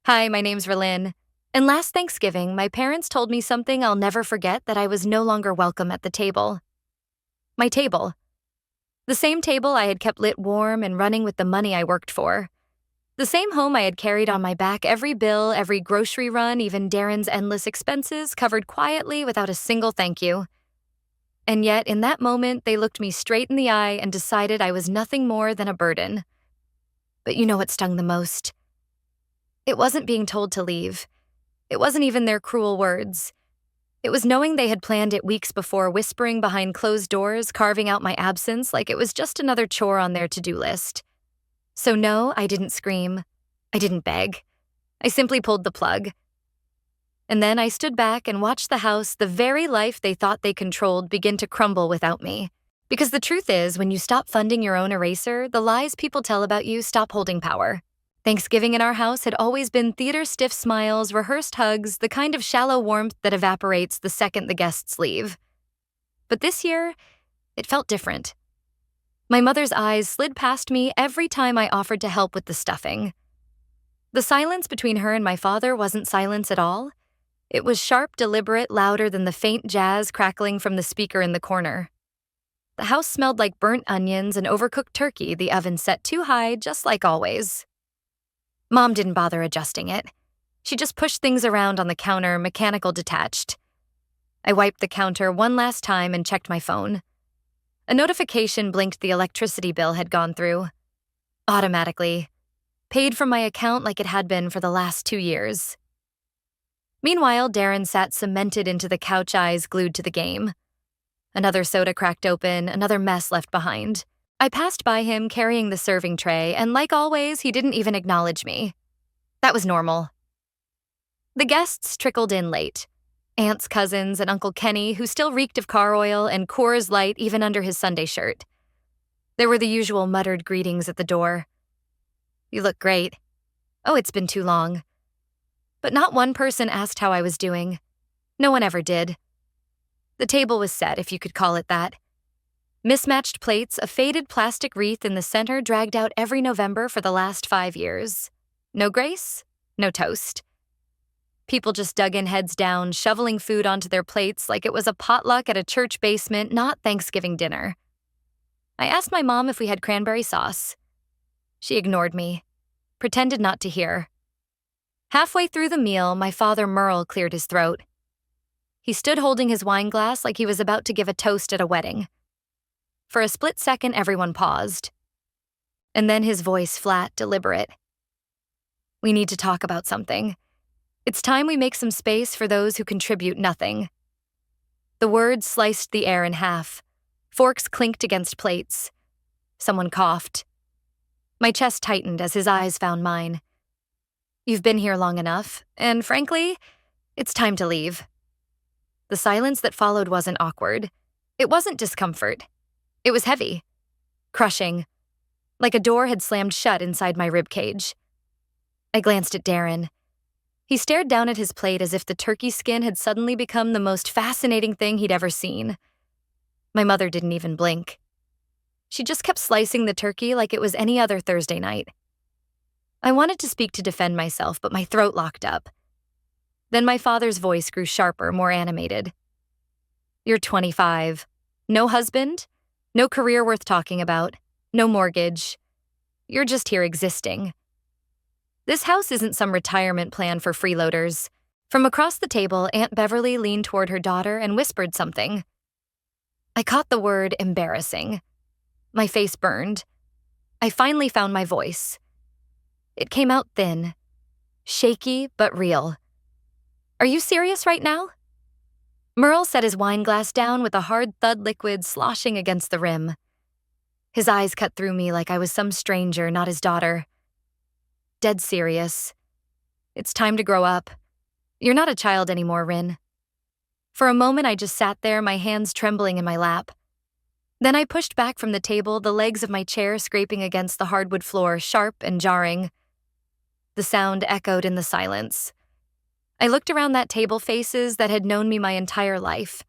Hi, my name's Verlyn. And last Thanksgiving, my parents told me something I'll never forget that I was no longer welcome at the table. My table. The same table I had kept lit warm and running with the money I worked for. The same home I had carried on my back every bill, every grocery run, even Darren's endless expenses, covered quietly without a single thank you. And yet, in that moment, they looked me straight in the eye and decided I was nothing more than a burden. But you know what stung the most? It wasn't being told to leave. It wasn't even their cruel words. It was knowing they had planned it weeks before, whispering behind closed doors, carving out my absence like it was just another chore on their to-do list. So no, I didn't scream. I didn't beg. I simply pulled the plug. And then I stood back and watched the house, the very life they thought they controlled, begin to crumble without me. Because the truth is, when you stop funding your own eraser, the lies people tell about you stop holding power. Thanksgiving in our house had always been theater-stiff smiles, rehearsed hugs, the kind of shallow warmth that evaporates the second the guests leave. But this year, it felt different. My mother's eyes slid past me every time I offered to help with the stuffing. The silence between her and my father wasn't silence at all. It was sharp, deliberate, louder than the faint jazz crackling from the speaker in the corner. The house smelled like burnt onions and overcooked turkey, the oven set too high, just like always. Mom didn't bother adjusting it. She just pushed things around on the counter, mechanical detached. I wiped the counter one last time and checked my phone. A notification blinked the electricity bill had gone through. Automatically. Paid from my account like it had been for the last 2 years. Meanwhile, Darren sat cemented into the couch, eyes glued to the game. Another soda cracked open, another mess left behind. I passed by him carrying the serving tray, and like always, he didn't even acknowledge me. That was normal. The guests trickled in late. Aunts, cousins, and Uncle Kenny, who still reeked of car oil and Coors Light even under his Sunday shirt. There were the usual muttered greetings at the door. "You look great." "Oh, it's been too long." But not one person asked how I was doing. No one ever did. The table was set, if you could call it that. Mismatched plates, a faded plastic wreath in the center dragged out every November for the last 5 years. No grace, no toast. People just dug in heads down, shoveling food onto their plates like it was a potluck at a church basement, not Thanksgiving dinner. I asked my mom if we had cranberry sauce. She ignored me, pretended not to hear. Halfway through the meal, my father Merle cleared his throat. He stood holding his wine glass like he was about to give a toast at a wedding. For a split second, everyone paused. And then his voice flat, deliberate. "We need to talk about something. It's time we make some space for those who contribute nothing." The words sliced the air in half. Forks clinked against plates. Someone coughed. My chest tightened as his eyes found mine. "You've been here long enough, and frankly, it's time to leave." The silence that followed wasn't awkward. It wasn't discomfort. It was heavy, crushing, like a door had slammed shut inside my ribcage. I glanced at Darren. He stared down at his plate as if the turkey skin had suddenly become the most fascinating thing he'd ever seen. My mother didn't even blink. She just kept slicing the turkey like it was any other Thursday night. I wanted to speak to defend myself, but my throat locked up. Then my father's voice grew sharper, more animated. "You're 25. No husband? No career worth talking about. No mortgage. You're just here existing. This house isn't some retirement plan for freeloaders." From across the table, Aunt Beverly leaned toward her daughter and whispered something. I caught the word embarrassing. My face burned. I finally found my voice. It came out thin, shaky but real. "Are you serious right now?" Merle set his wine glass down with a hard thud liquid sloshing against the rim. His eyes cut through me like I was some stranger, not his daughter. "Dead serious. It's time to grow up. You're not a child anymore, Rin." For a moment, I just sat there, my hands trembling in my lap. Then I pushed back from the table, the legs of my chair scraping against the hardwood floor, sharp and jarring. The sound echoed in the silence. I looked around that table, faces that had known me my entire life.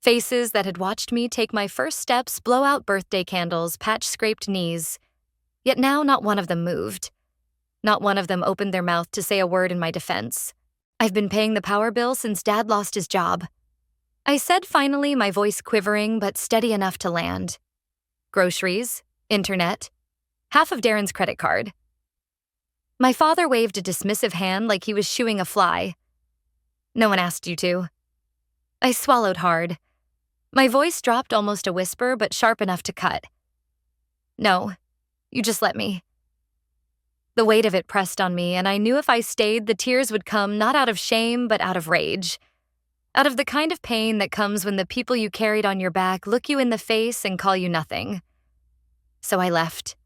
Faces that had watched me take my first steps, blow out birthday candles, patch scraped knees. Yet now not one of them moved. Not one of them opened their mouth to say a word in my defense. I've been paying the power bill since Dad lost his job. I said finally, my voice quivering but steady enough to land. Groceries, internet, half of Darren's credit card. My father waved a dismissive hand like he was shooing a fly. No one asked you to. I swallowed hard. My voice dropped almost a whisper, but sharp enough to cut. No, you just let me. The weight of it pressed on me, and I knew if I stayed, the tears would come not out of shame, but out of rage. Out of the kind of pain that comes when the people you carried on your back look you in the face and call you nothing. So I left.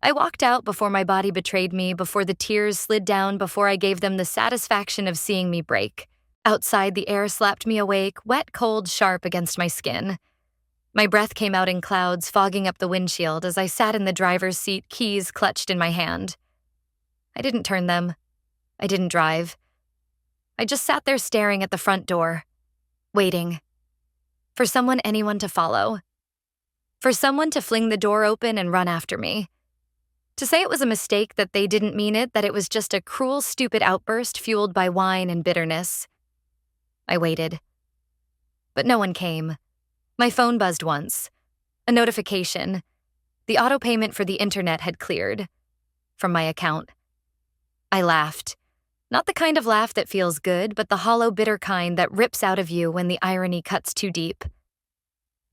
I walked out before my body betrayed me, before the tears slid down, before I gave them the satisfaction of seeing me break. Outside, the air slapped me awake, wet, cold, sharp against my skin. My breath came out in clouds, fogging up the windshield as I sat in the driver's seat, keys clutched in my hand. I didn't turn them. I didn't drive. I just sat there staring at the front door, waiting. For anyone to follow. For someone to fling the door open and run after me. To say it was a mistake, that they didn't mean it, that it was just a cruel, stupid outburst fueled by wine and bitterness. I waited. But no one came. My phone buzzed once. A notification. The auto payment for the internet had cleared. From my account. I laughed. Not the kind of laugh that feels good, but the hollow, bitter kind that rips out of you when the irony cuts too deep.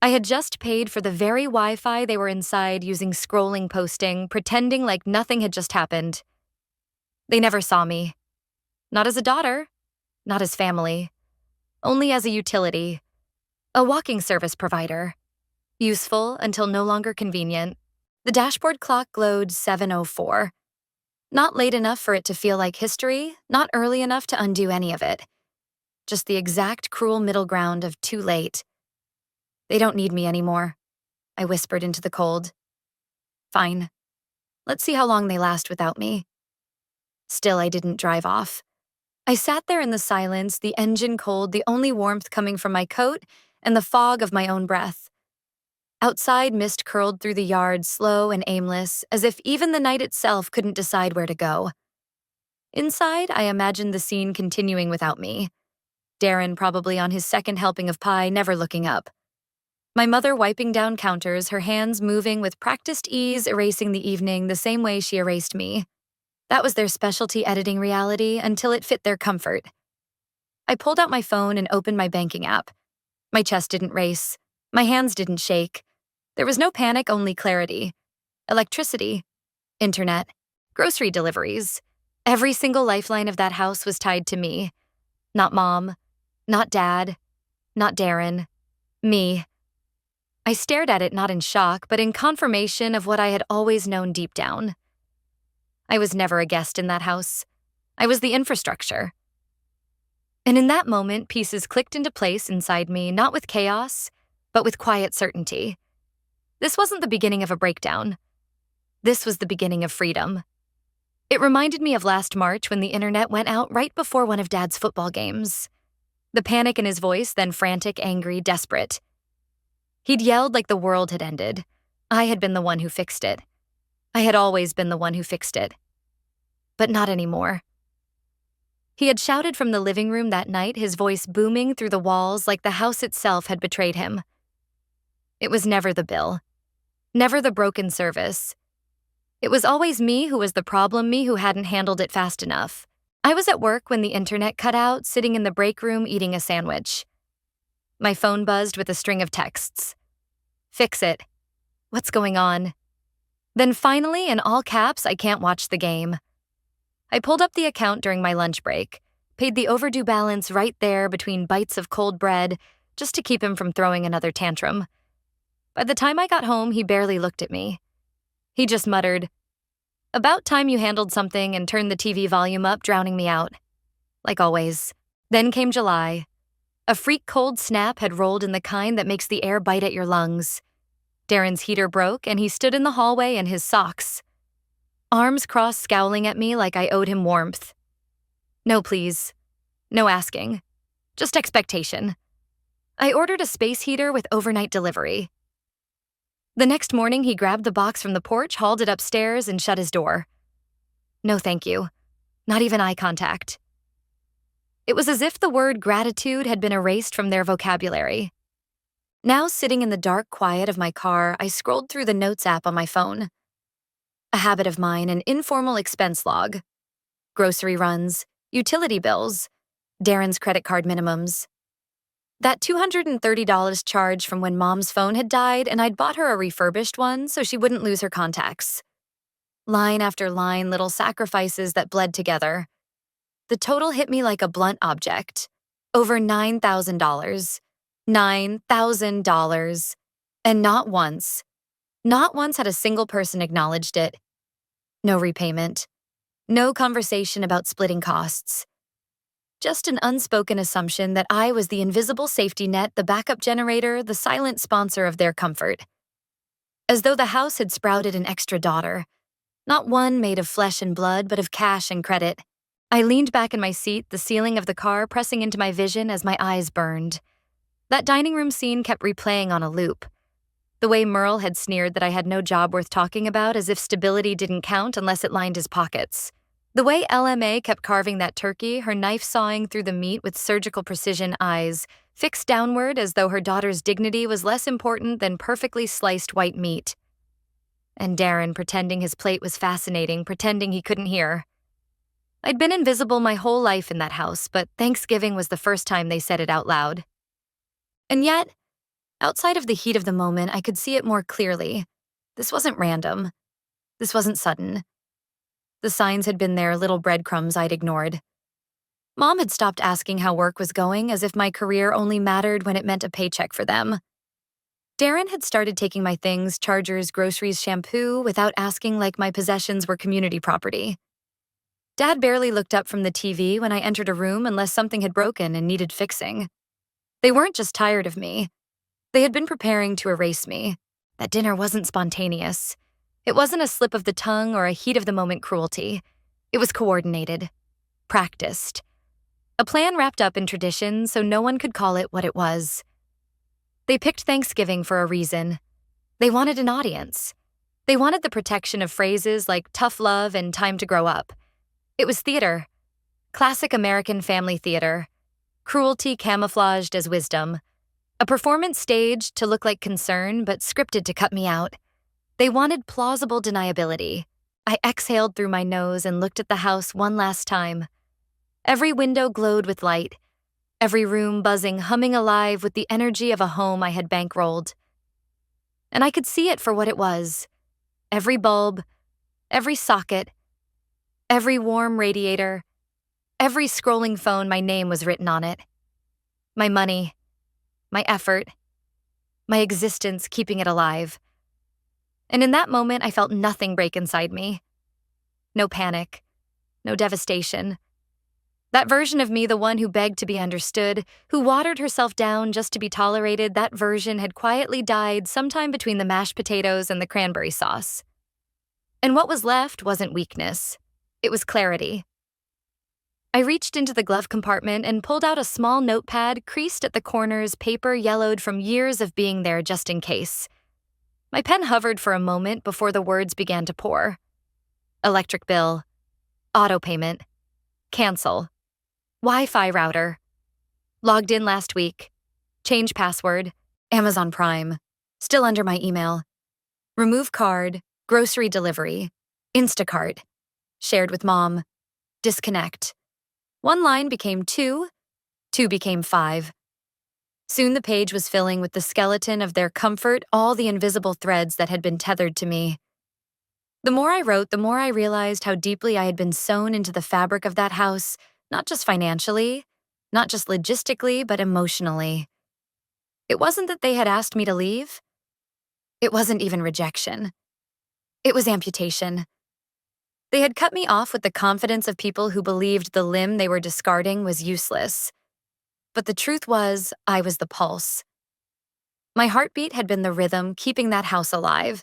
I had just paid for the very Wi-Fi they were inside using scrolling posting, pretending like nothing had just happened. They never saw me. Not as a daughter. Not as family. Only as a utility. A walking service provider. Useful until no longer convenient. The dashboard clock glowed 7:04. Not late enough for it to feel like history, not early enough to undo any of it. Just the exact cruel middle ground of too late. They don't need me anymore, I whispered into the cold. Fine. Let's see how long they last without me. Still, I didn't drive off. I sat there in the silence, the engine cold, the only warmth coming from my coat, and the fog of my own breath. Outside, mist curled through the yard, slow and aimless, as if even the night itself couldn't decide where to go. Inside, I imagined the scene continuing without me. Darren probably on his second helping of pie, never looking up. My mother wiping down counters, her hands moving with practiced ease, erasing the evening the same way she erased me. That was their specialty editing reality until it fit their comfort. I pulled out my phone and opened my banking app. My chest didn't race. My hands didn't shake. There was no panic, only clarity. Electricity. Internet. Grocery deliveries. Every single lifeline of that house was tied to me. Not Mom. Not Dad. Not Darren. Me. I stared at it not in shock, but in confirmation of what I had always known deep down. I was never a guest in that house. I was the infrastructure. And in that moment, pieces clicked into place inside me, not with chaos, but with quiet certainty. This wasn't the beginning of a breakdown. This was the beginning of freedom. It reminded me of last March when the internet went out right before one of Dad's football games. The panic in his voice, then frantic, angry, desperate. He'd yelled like the world had ended. I had been the one who fixed it. I had always been the one who fixed it. But not anymore. He had shouted from the living room that night, his voice booming through the walls like the house itself had betrayed him. It was never the bill. Never the broken service. It was always me who was the problem, me who hadn't handled it fast enough. I was at work when the internet cut out, sitting in the break room eating a sandwich. My phone buzzed with a string of texts. Fix it. What's going on? Then finally, in all caps, I can't watch the game. I pulled up the account during my lunch break, paid the overdue balance right there between bites of cold bread, just to keep him from throwing another tantrum. By the time I got home, he barely looked at me. He just muttered, "About time you handled something," and turned the TV volume up, drowning me out. Like always. Then came July. A freak cold snap had rolled in the kind that makes the air bite at your lungs. Darren's heater broke, and he stood in the hallway in his socks. Arms crossed, scowling at me like I owed him warmth. No, please. No asking. Just expectation. I ordered a space heater with overnight delivery. The next morning, he grabbed the box from the porch, hauled it upstairs, and shut his door. No thank you. Not even eye contact. It was as if the word gratitude had been erased from their vocabulary. Now, sitting in the dark quiet of my car, I scrolled through the Notes app on my phone. A habit of mine, an informal expense log. Grocery runs, utility bills, Darren's credit card minimums. That $230 charge from when Mom's phone had died and I'd bought her a refurbished one so she wouldn't lose her contacts. Line after line, little sacrifices that bled together. The total hit me like a blunt object. Over $9,000. $9,000. And not once had a single person acknowledged it. No repayment. No conversation about splitting costs. Just an unspoken assumption that I was the invisible safety net, the backup generator, the silent sponsor of their comfort. As though the house had sprouted an extra daughter. Not one made of flesh and blood, but of cash and credit. I leaned back in my seat, the ceiling of the car pressing into my vision as my eyes burned. That dining room scene kept replaying on a loop. The way Merle had sneered that I had no job worth talking about, as if stability didn't count unless it lined his pockets. The way LMA kept carving that turkey, her knife sawing through the meat with surgical precision, eyes fixed downward as though her daughter's dignity was less important than perfectly sliced white meat. And Darren pretending his plate was fascinating, pretending he couldn't hear. I'd been invisible my whole life in that house, but Thanksgiving was the first time they said it out loud. And yet, outside of the heat of the moment, I could see it more clearly. This wasn't random. This wasn't sudden. The signs had been there, little breadcrumbs I'd ignored. Mom had stopped asking how work was going, as if my career only mattered when it meant a paycheck for them. Darren had started taking my things, chargers, groceries, shampoo, without asking, like my possessions were community property. Dad barely looked up from the TV when I entered a room unless something had broken and needed fixing. They weren't just tired of me. They had been preparing to erase me. That dinner wasn't spontaneous. It wasn't a slip of the tongue or a heat-of-the-moment cruelty. It was coordinated. Practiced. A plan wrapped up in tradition so no one could call it what it was. They picked Thanksgiving for a reason. They wanted an audience. They wanted the protection of phrases like tough love and time to grow up. It was theater. Classic American family theater. Cruelty camouflaged as wisdom. A performance staged to look like concern, but scripted to cut me out. They wanted plausible deniability. I exhaled through my nose and looked at the house one last time. Every window glowed with light. Every room buzzing, humming alive with the energy of a home I had bankrolled. And I could see it for what it was. Every bulb, every socket, every warm radiator, every scrolling phone, my name was written on it. My money, my effort, my existence keeping it alive. And in that moment, I felt nothing break inside me. No panic, no devastation. That version of me, the one who begged to be understood, who watered herself down just to be tolerated, that version had quietly died sometime between the mashed potatoes and the cranberry sauce. And what was left wasn't weakness. It was clarity. I reached into the glove compartment and pulled out a small notepad creased at the corners, paper yellowed from years of being there just in case. My pen hovered for a moment before the words began to pour. Electric bill. Auto payment. Cancel. Wi-Fi router. Logged in last week. Change password. Amazon Prime. Still under my email. Remove card. Grocery delivery. Instacart. Shared with mom. Disconnect. One line became two became 5. Soon the page was filling with the skeleton of their comfort, all the invisible threads that had been tethered to me. The more I wrote, the more I realized how deeply I had been sewn into the fabric of that house, not just financially, not just logistically, but emotionally. It wasn't that they had asked me to leave. It wasn't even rejection. It was amputation. They had cut me off with the confidence of people who believed the limb they were discarding was useless. But the truth was, I was the pulse. My heartbeat had been the rhythm keeping that house alive.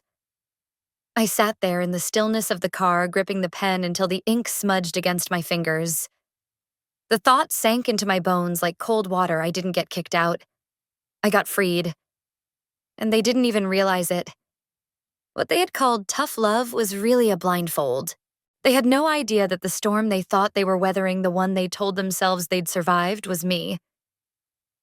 I sat there in the stillness of the car, gripping the pen until the ink smudged against my fingers. The thought sank into my bones like cold water. I didn't get kicked out. I got freed. And they didn't even realize it. What they had called tough love was really a blindfold. They had no idea that the storm they thought they were weathering, the one they told themselves they'd survived, was me.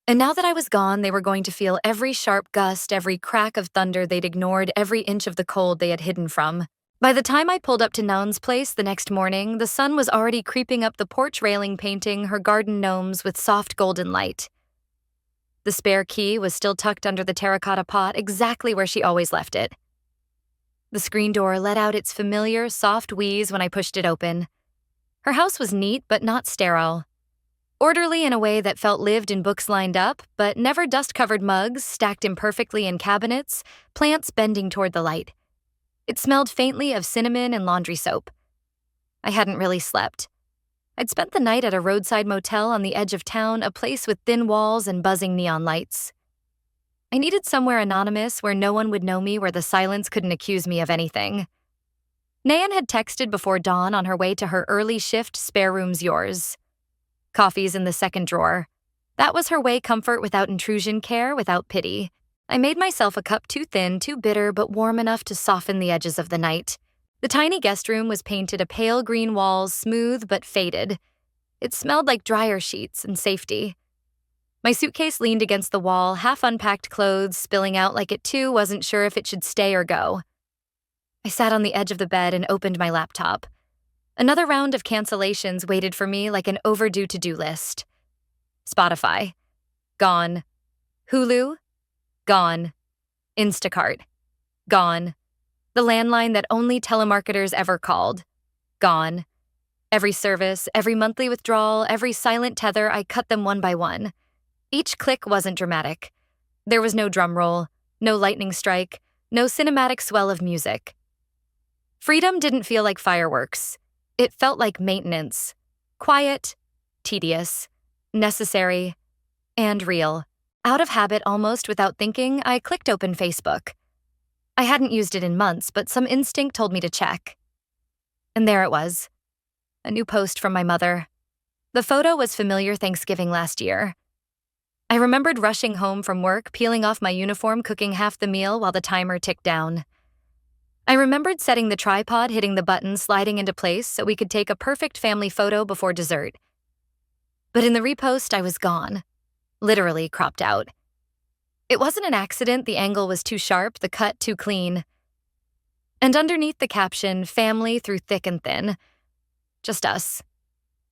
And now that I was gone, they were going to feel every sharp gust, every crack of thunder they'd ignored, every inch of the cold they had hidden from. By the time I pulled up to Noun's place the next morning, the sun was already creeping up the porch railing, painting her garden gnomes with soft golden light. The spare key was still tucked under the terracotta pot, exactly where she always left it. The screen door let out its familiar, soft wheeze when I pushed it open. Her house was neat, but not sterile. Orderly in a way that felt lived in, books lined up, but never dust-covered mugs stacked imperfectly in cabinets, plants bending toward the light. It smelled faintly of cinnamon and laundry soap. I hadn't really slept. I'd spent the night at a roadside motel on the edge of town, a place with thin walls and buzzing neon lights. I needed somewhere anonymous where no one would know me, where the silence couldn't accuse me of anything. Nayan had texted before dawn on her way to her early shift. Spare room's yours. Coffee's in the second drawer. That was her way: comfort without intrusion, care without pity. I made myself a cup too thin, too bitter, but warm enough to soften the edges of the night. The tiny guest room was painted a pale green walls, smooth but faded. It smelled like dryer sheets and safety. My suitcase leaned against the wall, half unpacked clothes spilling out like it too wasn't sure if it should stay or go. I sat on the edge of the bed and opened my laptop. Another round of cancellations waited for me like an overdue to-do list. Spotify. Gone. Hulu. Gone. Instacart. Gone. The landline that only telemarketers ever called. Gone. Every service, every monthly withdrawal, every silent tether, I cut them one by one. Each click wasn't dramatic. There was no drum roll, no lightning strike, no cinematic swell of music. Freedom didn't feel like fireworks. It felt like maintenance. Quiet, tedious, necessary, and real. Out of habit, almost without thinking, I clicked open Facebook. I hadn't used it in months, but some instinct told me to check. And there it was. A new post from my mother. The photo was familiar: Thanksgiving last year. I remembered rushing home from work, peeling off my uniform, cooking half the meal while the timer ticked down. I remembered setting the tripod, hitting the button, sliding into place so we could take a perfect family photo before dessert. But in the repost, I was gone. Literally cropped out. It wasn't an accident. The angle was too sharp, the cut too clean. And underneath the caption, family through thick and thin. Just us.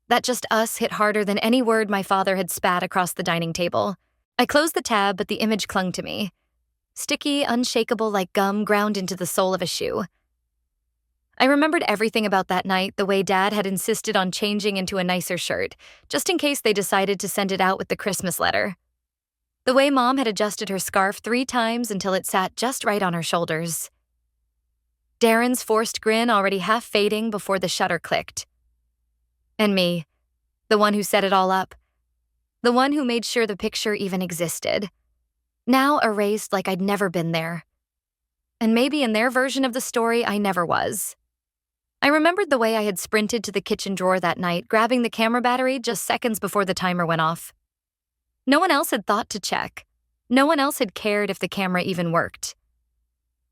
That just us hit harder than any word my father had spat across the dining table. I closed the tab, but the image clung to me. Sticky, unshakable like gum ground into the sole of a shoe. I remembered everything about that night, the way Dad had insisted on changing into a nicer shirt, just in case they decided to send it out with the Christmas letter. The way Mom had adjusted her scarf 3 times until it sat just right on her shoulders. Darren's forced grin already half fading before the shutter clicked. And me, the one who set it all up. The one who made sure the picture even existed. Now erased like I'd never been there. And maybe in their version of the story, I never was. I remembered the way I had sprinted to the kitchen drawer that night, grabbing the camera battery just seconds before the timer went off. No one else had thought to check. No one else had cared if the camera even worked.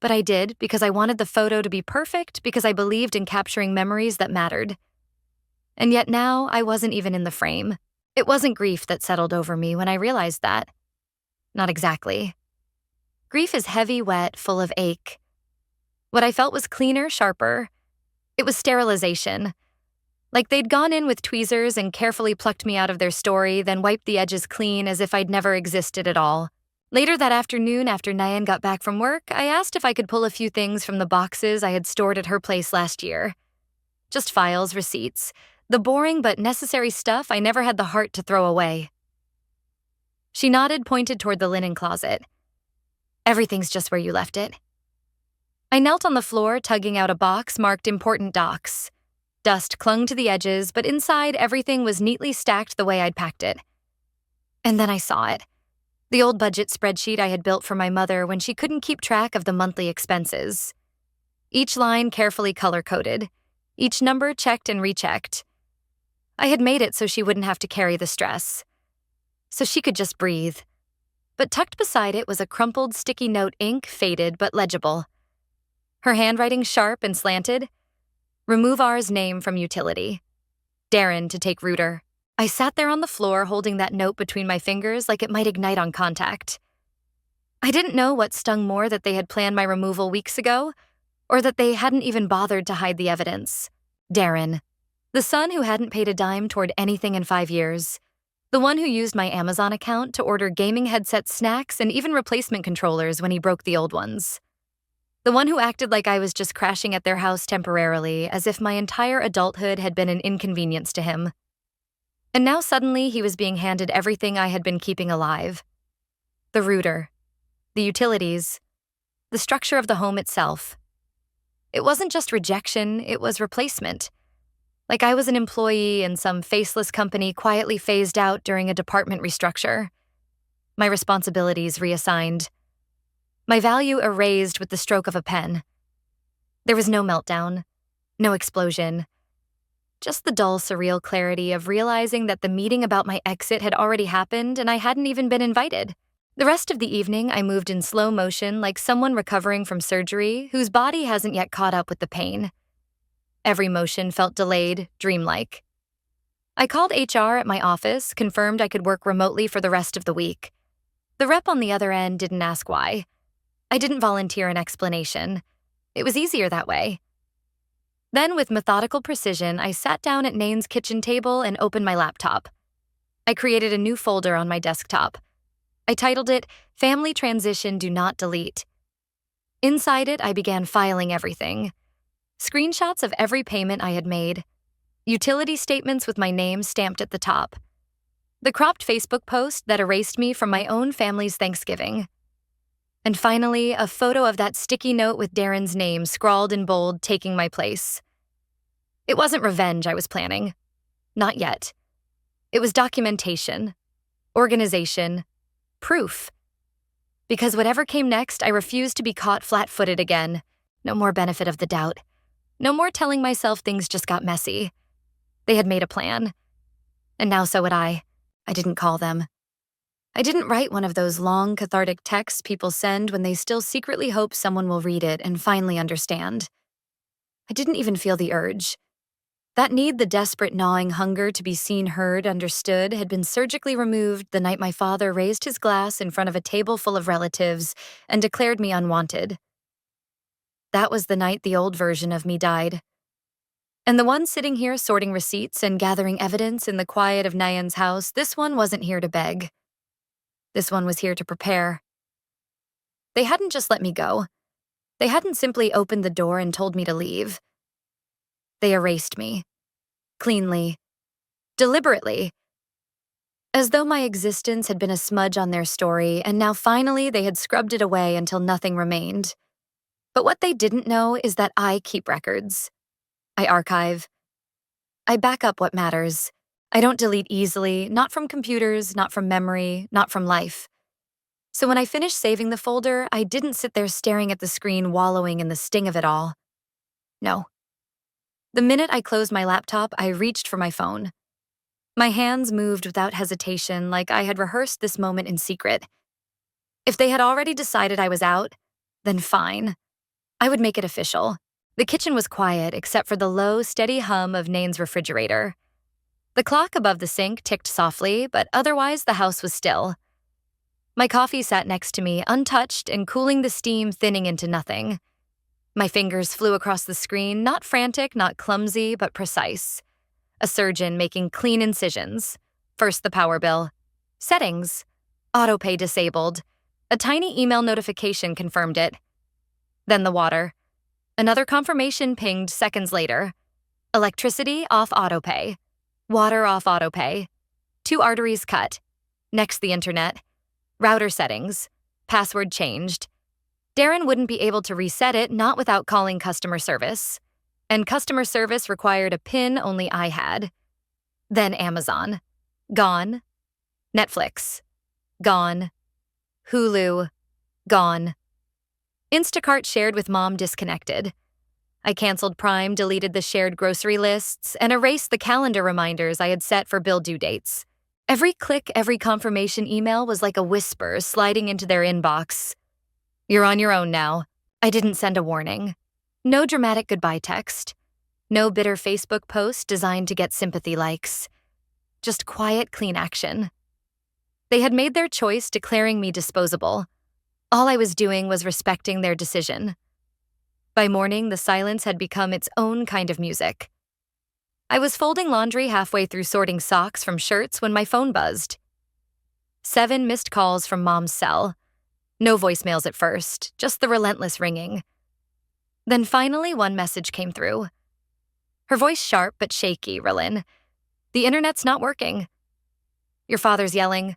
But I did, because I wanted the photo to be perfect, because I believed in capturing memories that mattered. And yet now, I wasn't even in the frame. It wasn't grief that settled over me when I realized that. Not exactly. Grief is heavy, wet, full of ache. What I felt was cleaner, sharper. It was sterilization. Like they'd gone in with tweezers and carefully plucked me out of their story, then wiped the edges clean as if I'd never existed at all. Later that afternoon, after Nayan got back from work, I asked if I could pull a few things from the boxes I had stored at her place last year. Just files, receipts, the boring but necessary stuff I never had the heart to throw away. She nodded, pointed toward the linen closet. Everything's just where you left it. I knelt on the floor, tugging out a box marked important docs. Dust clung to the edges, but inside everything was neatly stacked the way I'd packed it. And then I saw it. The old budget spreadsheet I had built for my mother when she couldn't keep track of the monthly expenses. Each line carefully color-coded. Each number checked and rechecked. I had made it so she wouldn't have to carry the stress. So she could just breathe. But tucked beside it was a crumpled sticky note, ink faded but legible. Her handwriting sharp and slanted. Remove R's name from utility. Darren to take router. I sat there on the floor holding that note between my fingers like it might ignite on contact. I didn't know what stung more, that they had planned my removal weeks ago, or that they hadn't even bothered to hide the evidence. Darren. The son who hadn't paid a dime toward anything in 5 years. The one who used my Amazon account to order gaming headset snacks and even replacement controllers when he broke the old ones. The one who acted like I was just crashing at their house temporarily, as if my entire adulthood had been an inconvenience to him. And now suddenly he was being handed everything I had been keeping alive. The router, the utilities, the structure of the home itself. It wasn't just rejection, it was replacement. Like I was an employee in some faceless company quietly phased out during a department restructure. My responsibilities reassigned. My value erased with the stroke of a pen. There was no meltdown, no explosion. Just the dull, surreal clarity of realizing that the meeting about my exit had already happened and I hadn't even been invited. The rest of the evening, I moved in slow motion like someone recovering from surgery whose body hasn't yet caught up with the pain. Every motion felt delayed, dreamlike. I called HR at my office, confirmed I could work remotely for the rest of the week. The rep on the other end didn't ask why. I didn't volunteer an explanation. It was easier that way. Then, with methodical precision, I sat down at Nain's kitchen table and opened my laptop. I created a new folder on my desktop. I titled it, Family Transition Do Not Delete. Inside it, I began filing everything. Screenshots of every payment I had made. Utility statements with my name stamped at the top. The cropped Facebook post that erased me from my own family's Thanksgiving. And finally, a photo of that sticky note with Darren's name scrawled in bold, taking my place. It wasn't revenge I was planning. Not yet. It was documentation, organization, proof. Because whatever came next, I refused to be caught flat-footed again. No more benefit of the doubt. No more telling myself things just got messy. They had made a plan. And now so had I. I didn't call them. I didn't write one of those long, cathartic texts people send when they still secretly hope someone will read it and finally understand. I didn't even feel the urge. That need, the desperate gnawing hunger to be seen, heard, understood, had been surgically removed the night my father raised his glass in front of a table full of relatives and declared me unwanted. That was the night the old version of me died. And the one sitting here sorting receipts and gathering evidence in the quiet of Nayan's house, this one wasn't here to beg. This one was here to prepare. They hadn't just let me go. They hadn't simply opened the door and told me to leave. They erased me. Cleanly. Deliberately. As though my existence had been a smudge on their story, and now finally they had scrubbed it away until nothing remained. But what they didn't know is that I keep records. I archive. I back up what matters. I don't delete easily, not from computers, not from memory, not from life. So when I finished saving the folder, I didn't sit there staring at the screen, wallowing in the sting of it all. No. The minute I closed my laptop, I reached for my phone. My hands moved without hesitation, like I had rehearsed this moment in secret. If they had already decided I was out, then fine. I would make it official. The kitchen was quiet except for the low, steady hum of Nain's refrigerator. The clock above the sink ticked softly, but otherwise the house was still. My coffee sat next to me, untouched and cooling, the steam thinning into nothing. My fingers flew across the screen, not frantic, not clumsy, but precise. A surgeon making clean incisions. First the power bill. Settings. Autopay disabled. A tiny email notification confirmed it. Then the water. Another confirmation pinged seconds later. Electricity off autopay. Water off autopay. 2 arteries cut. Next the internet. Router settings. Password changed. Darren wouldn't be able to reset it, not without calling customer service. And customer service required a PIN only I had. Then Amazon. Gone. Netflix. Gone. Hulu. Gone. Instacart shared with Mom disconnected. I canceled Prime, deleted the shared grocery lists, and erased the calendar reminders I had set for bill due dates. Every click, every confirmation email was like a whisper sliding into their inbox. You're on your own now. I didn't send a warning. No dramatic goodbye text. No bitter Facebook post designed to get sympathy likes. Just quiet, clean action. They had made their choice, declaring me disposable. All I was doing was respecting their decision. By morning, the silence had become its own kind of music. I was folding laundry halfway through sorting socks from shirts when my phone buzzed. 7 missed calls from Mom's cell. No voicemails at first, just the relentless ringing. Then finally, one message came through. Her voice sharp but shaky, Rillin. The internet's not working. Your father's yelling.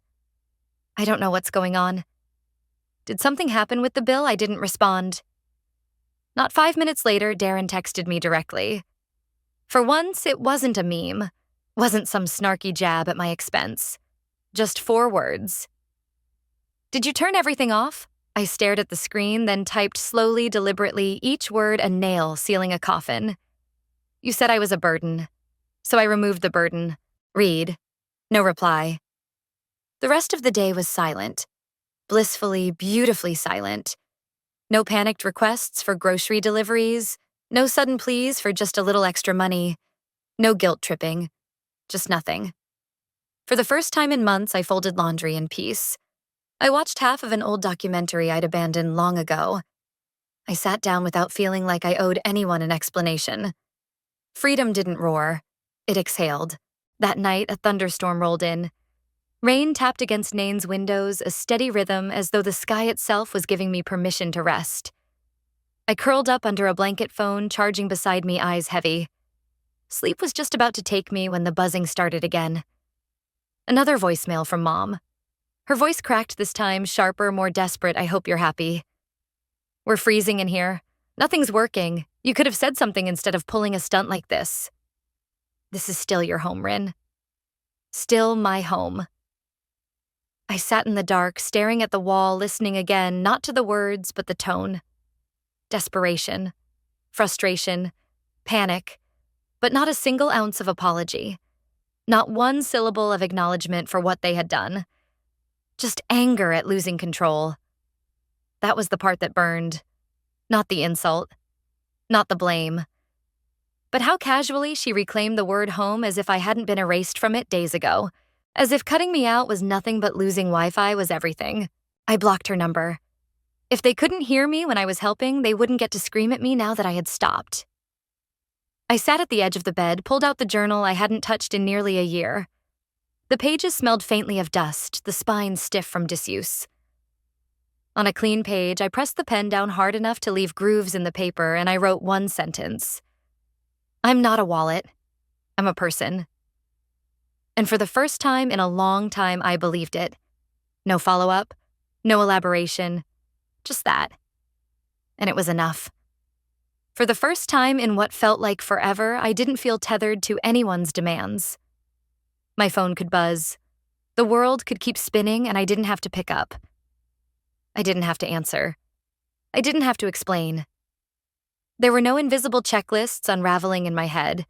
I don't know what's going on. Did something happen with the bill? I didn't respond. Not 5 minutes later, Darren texted me directly. For once, it wasn't a meme. Wasn't some snarky jab at my expense. Just 4 words. Did you turn everything off? I stared at the screen, then typed slowly, deliberately, each word a nail sealing a coffin. You said I was a burden. So I removed the burden. Read. No reply. The rest of the day was silent. Blissfully, beautifully silent. No panicked requests for grocery deliveries. No sudden pleas for just a little extra money. No guilt tripping. Just nothing. For the first time in months, I folded laundry in peace. I watched half of an old documentary I'd abandoned long ago. I sat down without feeling like I owed anyone an explanation. Freedom didn't roar. It exhaled. That night, a thunderstorm rolled in. Rain tapped against Nain's windows, a steady rhythm as though the sky itself was giving me permission to rest. I curled up under a blanket phone, charging beside me, eyes heavy. Sleep was just about to take me when the buzzing started again. Another voicemail from Mom. Her voice cracked this time, sharper, more desperate. I hope you're happy. We're freezing in here. Nothing's working. You could have said something instead of pulling a stunt like this. This is still your home, Rin. Still my home. I sat in the dark, staring at the wall, listening again, not to the words, but the tone. Desperation, frustration, panic, but not a single ounce of apology. Not one syllable of acknowledgement for what they had done. Just anger at losing control. That was the part that burned. Not the insult. Not the blame. But how casually she reclaimed the word home as if I hadn't been erased from it days ago. As if cutting me out was nothing but losing Wi-Fi was everything. I blocked her number. If they couldn't hear me when I was helping, they wouldn't get to scream at me now that I had stopped. I sat at the edge of the bed, pulled out the journal I hadn't touched in nearly a year. The pages smelled faintly of dust, the spine stiff from disuse. On a clean page, I pressed the pen down hard enough to leave grooves in the paper, and I wrote one sentence. I'm not a wallet. I'm a person. And for the first time in a long time, I believed it. No follow-up, no elaboration, just that. And it was enough. For the first time in what felt like forever, I didn't feel tethered to anyone's demands. My phone could buzz. The world could keep spinning, and I didn't have to pick up. I didn't have to answer. I didn't have to explain. There were no invisible checklists unraveling in my head.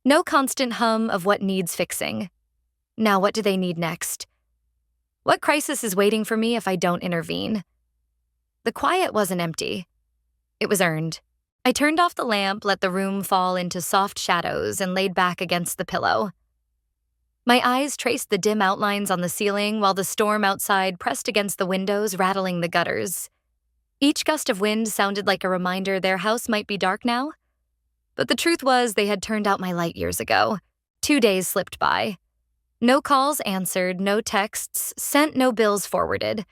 No constant hum of what needs fixing. Now what do they need next? What crisis is waiting for me if I don't intervene? The quiet wasn't empty. It was earned. I turned off the lamp, let the room fall into soft shadows, and laid back against the pillow. My eyes traced the dim outlines on the ceiling while the storm outside pressed against the windows, rattling the gutters. Each gust of wind sounded like a reminder their house might be dark now. But the truth was they had turned out my light years ago. 2 days slipped by. No calls answered, no texts, sent, no bills forwarded.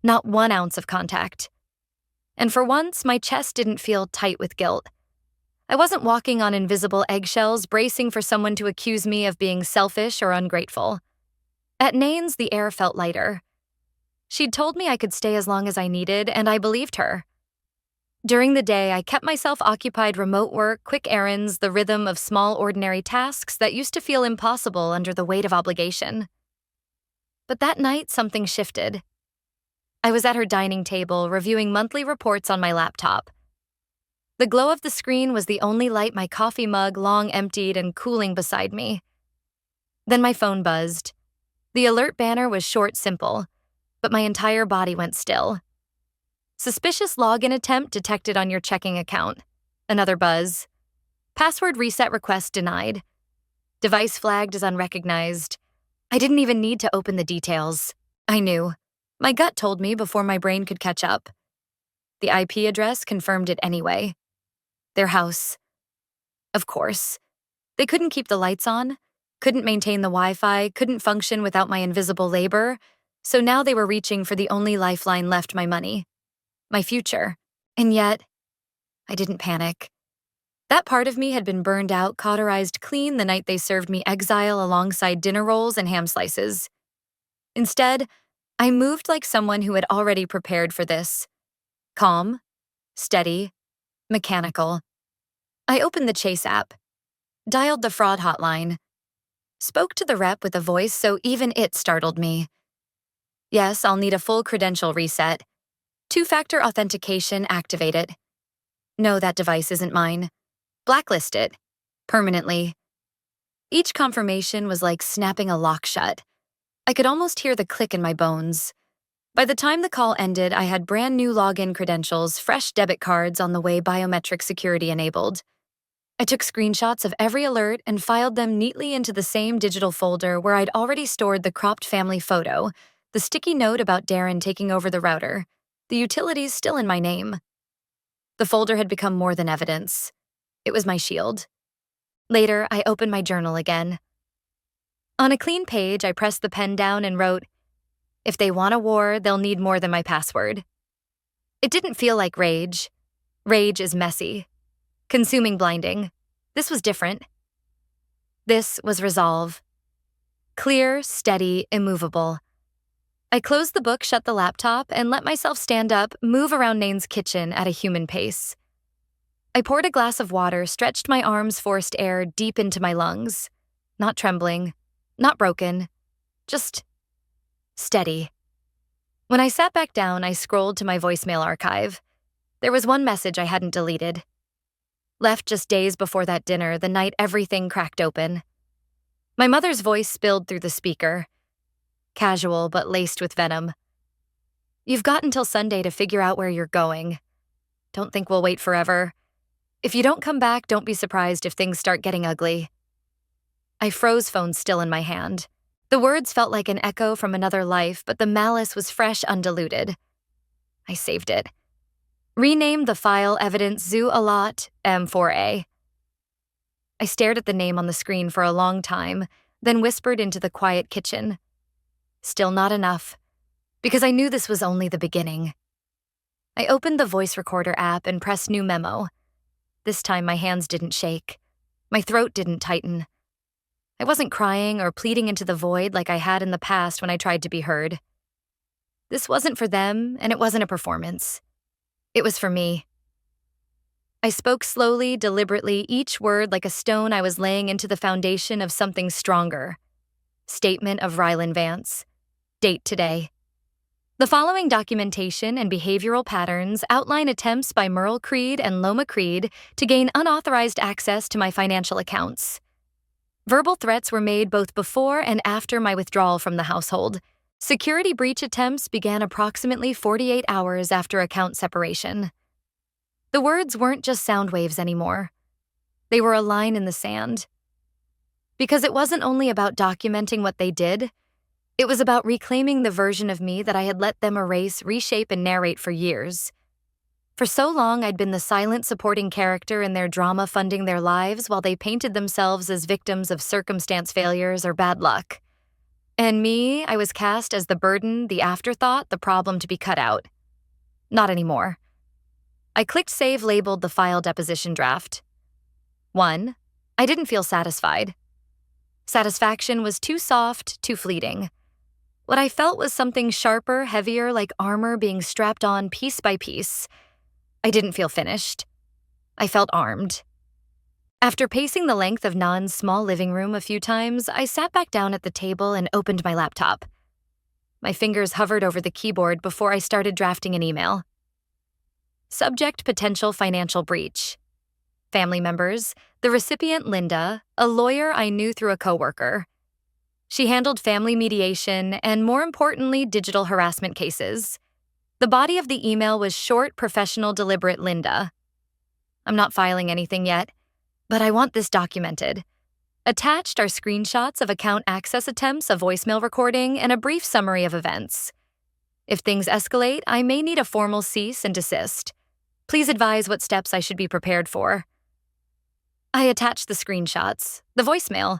Not 1 ounce of contact. And for once, my chest didn't feel tight with guilt. I wasn't walking on invisible eggshells, bracing for someone to accuse me of being selfish or ungrateful. At Nain's, the air felt lighter. She'd told me I could stay as long as I needed, and I believed her. During the day, I kept myself occupied remote work, quick errands, the rhythm of small, ordinary tasks that used to feel impossible under the weight of obligation. But that night, something shifted. I was at her dining table, reviewing monthly reports on my laptop. The glow of the screen was the only light, my coffee mug long emptied and cooling beside me. Then my phone buzzed. The alert banner was short, simple, but my entire body went still. Suspicious login attempt detected on your checking account. Another buzz. Password reset request denied. Device flagged as unrecognized. I didn't even need to open the details. I knew. My gut told me before my brain could catch up. The IP address confirmed it anyway. Their house. Of course. They couldn't keep the lights on, couldn't maintain the Wi-Fi, couldn't function without my invisible labor, so now they were reaching for the only lifeline left: my money, my future. And yet, I didn't panic. That part of me had been burned out, cauterized clean the night they served me exile alongside dinner rolls and ham slices. Instead, I moved like someone who had already prepared for this. Calm, steady, mechanical. I opened the Chase app, dialed the fraud hotline, spoke to the rep with a voice so even it startled me. Yes, I'll need a full credential reset. Two-factor authentication activated. No, that device isn't mine. Blacklist it. Permanently. Each confirmation was like snapping a lock shut. I could almost hear the click in my bones. By the time the call ended, I had brand new login credentials, fresh debit cards on the way, biometric security enabled. I took screenshots of every alert and filed them neatly into the same digital folder where I'd already stored the cropped family photo, the sticky note about Darren taking over the router, the utilities still in my name. The folder had become more than evidence. It was my shield. Later, I opened my journal again. On a clean page, I pressed the pen down and wrote, "If they want a war, they'll need more than my password." It didn't feel like rage. Rage is messy. Consuming, blinding. This was different. This was resolve. Clear, steady, immovable. I closed the book, shut the laptop, and let myself stand up, move around Nain's kitchen at a human pace. I poured a glass of water, stretched my arms, forced air deep into my lungs. Not trembling, not broken, just steady. When I sat back down, I scrolled to my voicemail archive. There was one message I hadn't deleted. Left just days before that dinner, the night everything cracked open. My mother's voice spilled through the speaker. Casual, but laced with venom. "You've got until Sunday to figure out where you're going. Don't think we'll wait forever. If you don't come back, don't be surprised if things start getting ugly." I froze, phone still in my hand. The words felt like an echo from another life, but the malice was fresh, undiluted. I saved it. Renamed the file Evidence Zoo Alot M4A. I stared at the name on the screen for a long time, then whispered into the quiet kitchen. Still not enough, because I knew this was only the beginning. I opened the voice recorder app and pressed new memo. This time my hands didn't shake. My throat didn't tighten. I wasn't crying or pleading into the void like I had in the past when I tried to be heard. This wasn't for them, and it wasn't a performance. It was for me. I spoke slowly, deliberately, each word like a stone I was laying into the foundation of something stronger. Statement of Rylan Vance. Date today. The following documentation and behavioral patterns outline attempts by Merle Creed and Loma Creed to gain unauthorized access to my financial accounts. Verbal threats were made both before and after my withdrawal from the household. Security breach attempts began approximately 48 hours after account separation. The words weren't just sound waves anymore. They were a line in the sand. Because it wasn't only about documenting what they did, it was about reclaiming the version of me that I had let them erase, reshape, and narrate for years. For so long, I'd been the silent supporting character in their drama, funding their lives while they painted themselves as victims of circumstance failures or bad luck. And me, I was cast as the burden, the afterthought, the problem to be cut out. Not anymore. I clicked save, labeled the file deposition draft. 1. I didn't feel satisfied. Satisfaction was too soft, too fleeting. What I felt was something sharper, heavier, like armor being strapped on piece by piece. I didn't feel finished. I felt armed. After pacing the length of Nan's small living room a few times, I sat back down at the table and opened my laptop. My fingers hovered over the keyboard before I started drafting an email. Subject: potential financial breach. Family members: the recipient Linda, a lawyer I knew through a coworker. She handled family mediation and, more importantly, digital harassment cases. The body of the email was short, professional, deliberate Linda. I'm not filing anything yet. but I want this documented. Attached are screenshots of account access attempts, a voicemail recording, and a brief summary of events. If things escalate, I may need a formal cease and desist. Please advise what steps I should be prepared for. I attached the screenshots, the voicemail,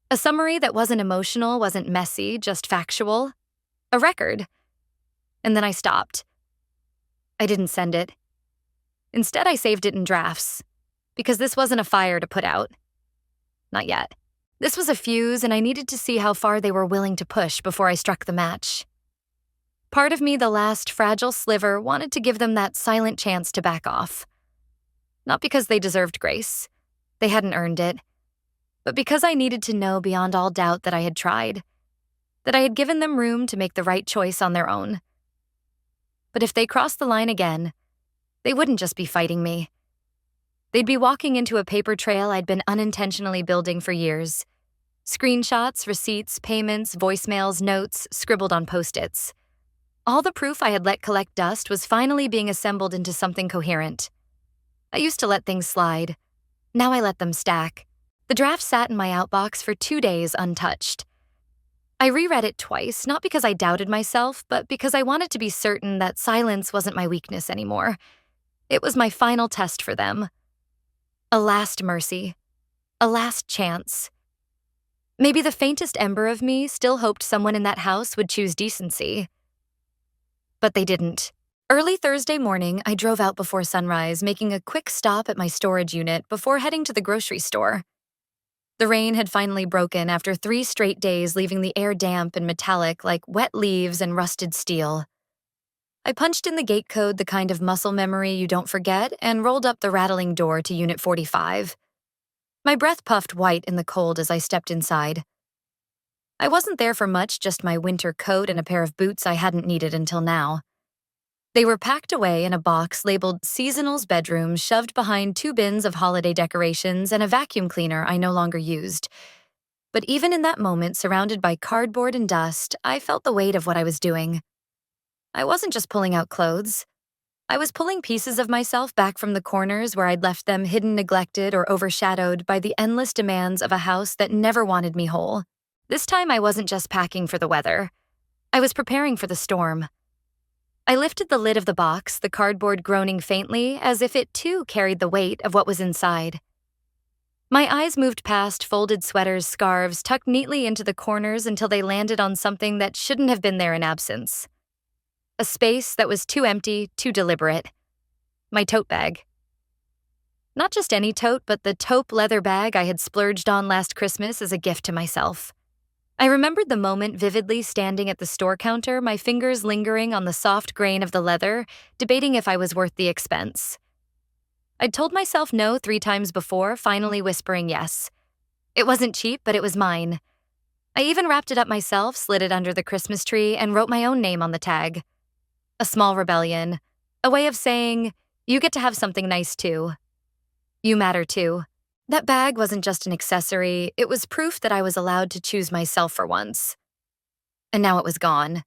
a summary that wasn't emotional, wasn't messy, just factual, a record. And then I stopped. I didn't send it. Instead, I saved it in drafts, because this wasn't a fire to put out. Not yet. This was a fuse, and I needed to see how far they were willing to push before I struck the match. Part of me, the last fragile sliver, wanted to give them that silent chance to back off. Not because they deserved grace. They hadn't earned it. But because I needed to know beyond all doubt that I had tried. That I had given them room to make the right choice on their own. But if they crossed the line again, they wouldn't just be fighting me. They'd be walking into a paper trail I'd been unintentionally building for years. Screenshots, receipts, payments, voicemails, notes, scribbled on Post-its. All the proof I had let collect dust was finally being assembled into something coherent. I used to let things slide. Now I let them stack. The draft sat in my outbox for 2 days untouched. I reread it twice, not because I doubted myself, but because I wanted to be certain that silence wasn't my weakness anymore. It was my final test for them. A last mercy. A last chance. Maybe the faintest ember of me still hoped someone in that house would choose decency. But they didn't. Early Thursday morning, I drove out before sunrise, making a quick stop at my storage unit before heading to the grocery store. The rain had finally broken after 3 straight days, leaving the air damp and metallic like wet leaves and rusted steel. I punched in the gate code, the kind of muscle memory you don't forget, and rolled up the rattling door to Unit 45. My breath puffed white in the cold as I stepped inside. I wasn't there for much, just my winter coat and a pair of boots I hadn't needed until now. They were packed away in a box labeled Seasonal's Bedroom, shoved behind 2 bins of holiday decorations and a vacuum cleaner I no longer used. But even in that moment, surrounded by cardboard and dust, I felt the weight of what I was doing. I wasn't just pulling out clothes. I was pulling pieces of myself back from the corners where I'd left them hidden, neglected, or overshadowed by the endless demands of a house that never wanted me whole. This time I wasn't just packing for the weather. I was preparing for the storm. I lifted the lid of the box, the cardboard groaning faintly, as if it too carried the weight of what was inside. My eyes moved past folded sweaters, scarves, tucked neatly into the corners until they landed on something that shouldn't have been there in absence. A space that was too empty, too deliberate. My tote bag. Not just any tote, but the taupe leather bag I had splurged on last Christmas as a gift to myself. I remembered the moment vividly, standing at the store counter, my fingers lingering on the soft grain of the leather, debating if I was worth the expense. I'd told myself no 3 times before, finally whispering yes. It wasn't cheap, but it was mine. I even wrapped it up myself, slid it under the Christmas tree, and wrote my own name on the tag. A small rebellion. A way of saying, you get to have something nice too. You matter too. That bag wasn't just an accessory, it was proof that I was allowed to choose myself for once. And now it was gone.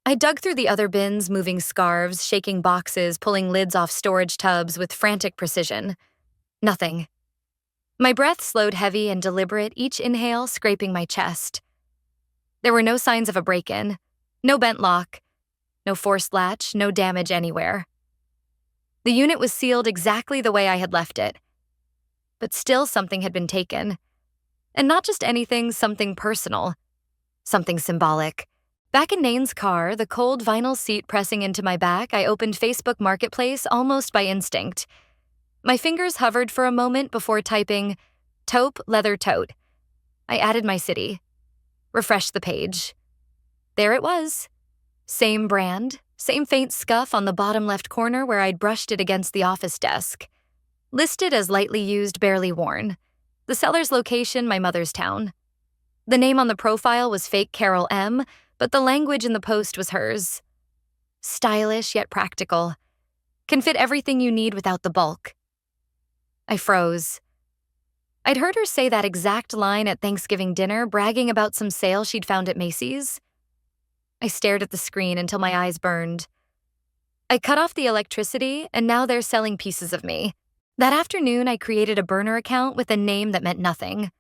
I dug through the other bins, moving scarves, shaking boxes, pulling lids off storage tubs with frantic precision. Nothing. My breath slowed heavy and deliberate, each inhale scraping my chest. There were no signs of a break-in, no bent lock, no forced latch, no damage anywhere. The unit was sealed exactly the way I had left it. But still something had been taken. And not just anything, something personal. Something symbolic. Back in Nane's car, the cold vinyl seat pressing into my back, I opened Facebook Marketplace almost by instinct. My fingers hovered for a moment before typing, taupe leather tote. I added my city. Refreshed the page. There it was. Same brand, same faint scuff on the bottom left corner where I'd brushed it against the office desk. Listed as lightly used, barely worn. The seller's location, my mother's town. The name on the profile was fake Carol M., but the language in the post was hers. Stylish yet practical. Can fit everything you need without the bulk. I froze. I'd heard her say that exact line at Thanksgiving dinner, bragging about some sale she'd found at Macy's. I stared at the screen until my eyes burned. I cut off the electricity, and now they're selling pieces of me. That afternoon, I created a burner account with a name that meant nothing.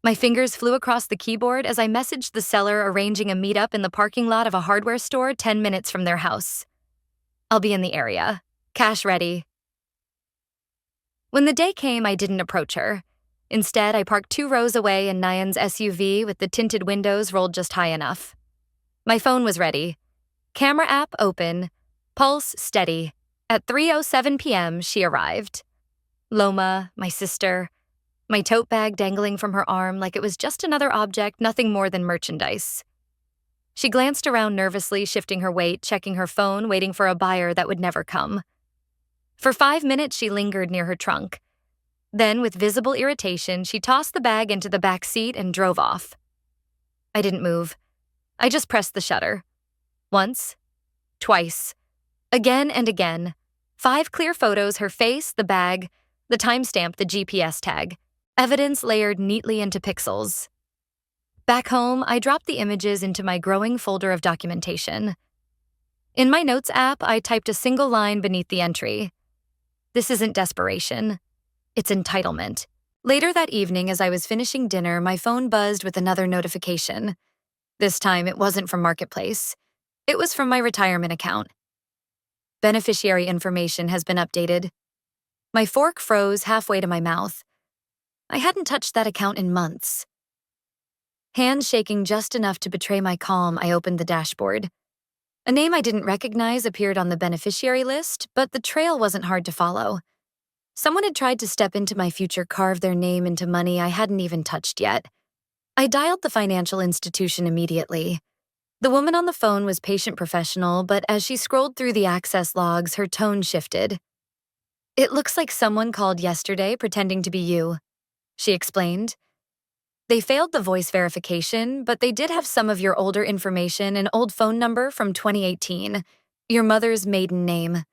My fingers flew across the keyboard as I messaged the seller arranging a meetup in the parking lot of a hardware store 10 minutes from their house. I'll be in the area. Cash ready. When the day came, I didn't approach her. Instead, I parked 2 rows away in Nyan's SUV with the tinted windows rolled just high enough. My phone was ready. Camera app open. Pulse steady. At 3:07 p.m., she arrived. Loma, my sister, my tote bag dangling from her arm like it was just another object, nothing more than merchandise. She glanced around nervously, shifting her weight, checking her phone, waiting for a buyer that would never come. For 5 minutes, she lingered near her trunk. Then, with visible irritation, she tossed the bag into the back seat and drove off. I didn't move. I just pressed the shutter. Once, twice, again and again. 5 clear photos, her face, the bag, the timestamp, the GPS tag. Evidence layered neatly into pixels. Back home, I dropped the images into my growing folder of documentation. In my notes app, I typed a single line beneath the entry. This isn't desperation. It's entitlement. Later that evening, as I was finishing dinner, my phone buzzed with another notification. This time, it wasn't from Marketplace. It was from my retirement account. Beneficiary information has been updated. My fork froze halfway to my mouth. I hadn't touched that account in months. Hands shaking just enough to betray my calm, I opened the dashboard. A name I didn't recognize appeared on the beneficiary list, but the trail wasn't hard to follow. Someone had tried to step into my future, carve their name into money I hadn't even touched yet. I dialed the financial institution immediately. The woman on the phone was patient professional, but as she scrolled through the access logs, her tone shifted. "It looks like someone called yesterday pretending to be you," she explained. "They failed the voice verification, but they did have some of your older information, an old phone number from 2018, your mother's maiden name.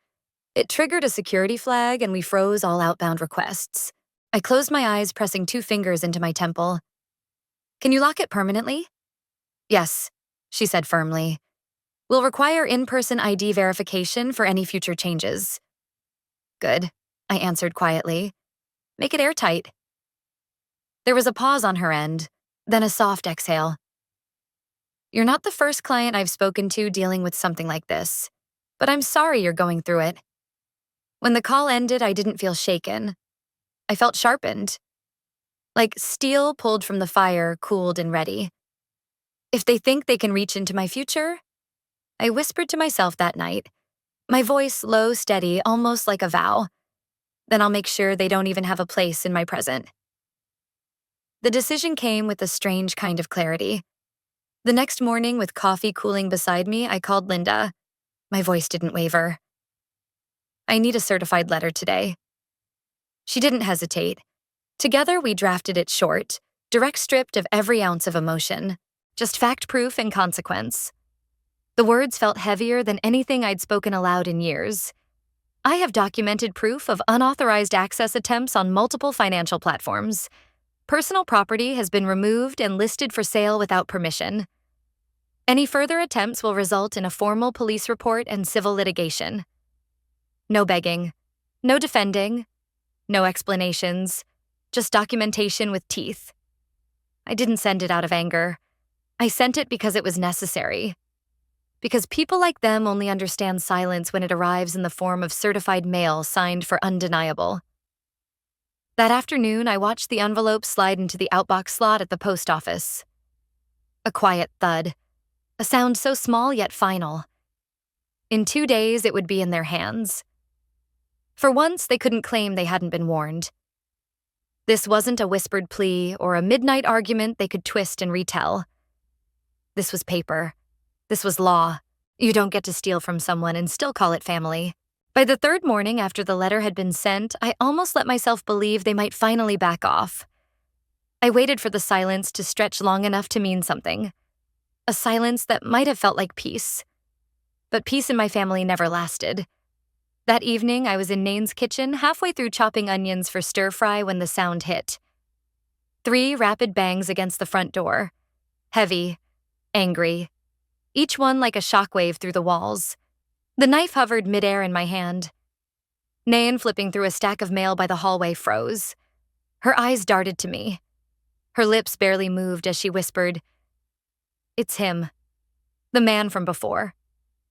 It triggered a security flag and we froze all outbound requests." I closed my eyes, pressing 2 fingers into my temple. "Can you lock it permanently?" "Yes," she said firmly. "We'll require in-person ID verification for any future changes." "Good," I answered quietly. "Make it airtight." There was a pause on her end, then a soft exhale. "You're not the first client I've spoken to dealing with something like this, but I'm sorry you're going through it." When the call ended, I didn't feel shaken. I felt sharpened. Like steel pulled from the fire, cooled and ready. If they think they can reach into my future, I whispered to myself that night, my voice low, steady, almost like a vow, then I'll make sure they don't even have a place in my present. The decision came with a strange kind of clarity. The next morning, with coffee cooling beside me, I called Linda. My voice didn't waver. "I need a certified letter today." She didn't hesitate. Together, we drafted it short, direct, stripped of every ounce of emotion, just fact, proof, and consequence. The words felt heavier than anything I'd spoken aloud in years. I have documented proof of unauthorized access attempts on multiple financial platforms. Personal property has been removed and listed for sale without permission. Any further attempts will result in a formal police report and civil litigation. No begging, no defending, no explanations, just documentation with teeth. I didn't send it out of anger. I sent it because it was necessary. Because people like them only understand silence when it arrives in the form of certified mail signed for undeniable. That afternoon, I watched the envelope slide into the outbox slot at the post office. A quiet thud, a sound so small yet final. In 2 days, it would be in their hands. For once, they couldn't claim they hadn't been warned. This wasn't a whispered plea or a midnight argument they could twist and retell. This was paper. This was law. You don't get to steal from someone and still call it family. By the 3rd morning after the letter had been sent, I almost let myself believe they might finally back off. I waited for the silence to stretch long enough to mean something. A silence that might have felt like peace. But peace in my family never lasted. That evening, I was in Nain's kitchen, halfway through chopping onions for stir-fry when the sound hit. 3 rapid bangs against the front door. Heavy, angry, each one like a shockwave through the walls. The knife hovered midair in my hand. Nain, flipping through a stack of mail by the hallway, froze. Her eyes darted to me. Her lips barely moved as she whispered, "It's him. The man from before.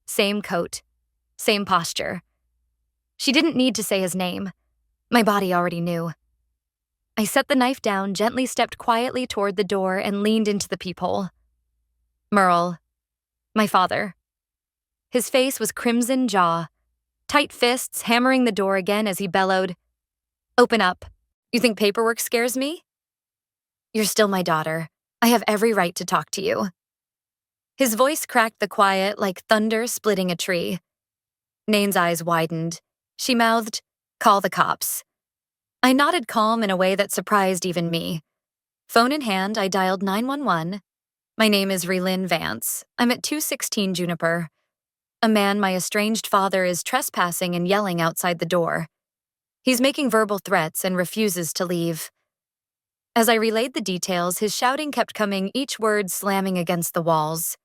Same coat. Same posture." She didn't need to say his name. My body already knew. I set the knife down, gently stepped quietly toward the door, and leaned into the peephole. Merle. My father. His face was crimson jaw, tight fists hammering the door again as he bellowed, "Open up. You think paperwork scares me? You're still my daughter. I have every right to talk to you." His voice cracked the quiet like thunder splitting a tree. Nain's eyes widened. She mouthed, "Call the cops." I nodded calm in a way that surprised even me. Phone in hand, I dialed 911. "My name is Relyn Vance. I'm at 216 Juniper. A man my estranged father is trespassing and yelling outside the door. He's making verbal threats and refuses to leave." As I relayed the details, his shouting kept coming, each word slamming against the walls.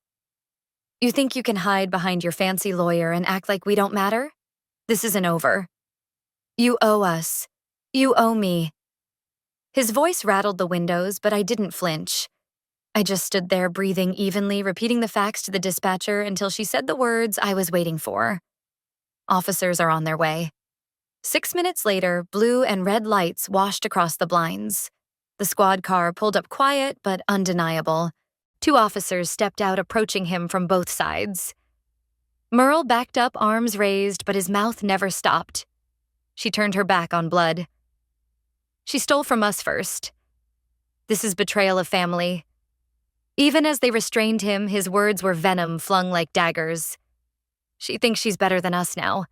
"You think you can hide behind your fancy lawyer and act like we don't matter? This isn't over. You owe us. You owe me." His voice rattled the windows, but I didn't flinch. I just stood there, breathing evenly, repeating the facts to the dispatcher until she said the words I was waiting for. "Officers are on their way." 6 minutes later, blue and red lights washed across the blinds. The squad car pulled up, quiet but undeniable. 2 officers stepped out, approaching him from both sides. Merle backed up, arms raised, but his mouth never stopped. She turned her back on blood. "She stole from us first. This is betrayal of family." Even as they restrained him, his words were venom flung like daggers. "She thinks she's better than us now.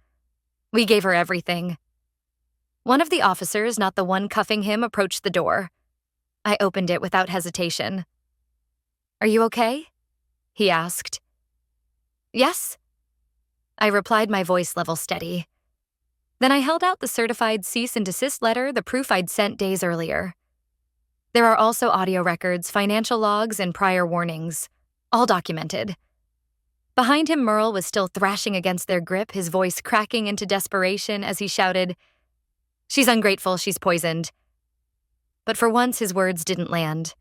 We gave her everything." One of the officers, not the one cuffing him, approached the door. I opened it without hesitation. "Are you okay?" he asked. "Yes." I replied, my voice level steady. Then I held out the certified cease and desist letter, the proof I'd sent days earlier. There are also audio records, financial logs, and prior warnings, all documented. Behind him, Merle was still thrashing against their grip, his voice cracking into desperation as he shouted, "She's ungrateful, she's poisoned." But for once, his words didn't land.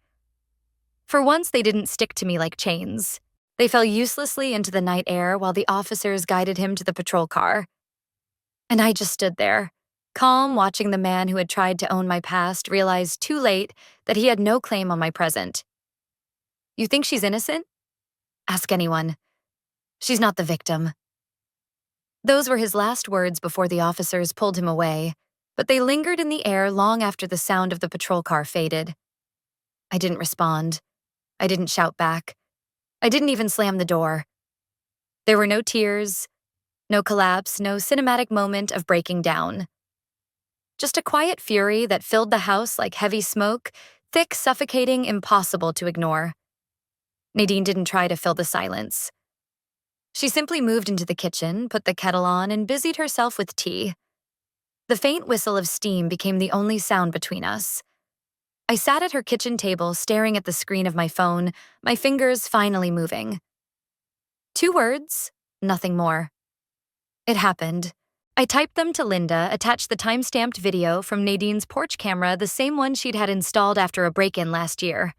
For once, they didn't stick to me like chains. They fell uselessly into the night air while the officers guided him to the patrol car. And I just stood there, calm, watching the man who had tried to own my past realize too late that he had no claim on my present. "You think she's innocent? Ask anyone. She's not the victim." Those were his last words before the officers pulled him away, but they lingered in the air long after the sound of the patrol car faded. I didn't respond. I didn't shout back. I didn't even slam the door. There were no tears, no collapse, no cinematic moment of breaking down. Just a quiet fury that filled the house like heavy smoke, thick, suffocating, impossible to ignore. Nadine didn't try to fill the silence. She simply moved into the kitchen, put the kettle on, and busied herself with tea. The faint whistle of steam became the only sound between us. I sat at her kitchen table, staring at the screen of my phone, my fingers finally moving. 2 words, nothing more. It happened. I typed them to Linda, attached the time-stamped video from Nadine's porch camera, the same one she'd had installed after a break-in last year.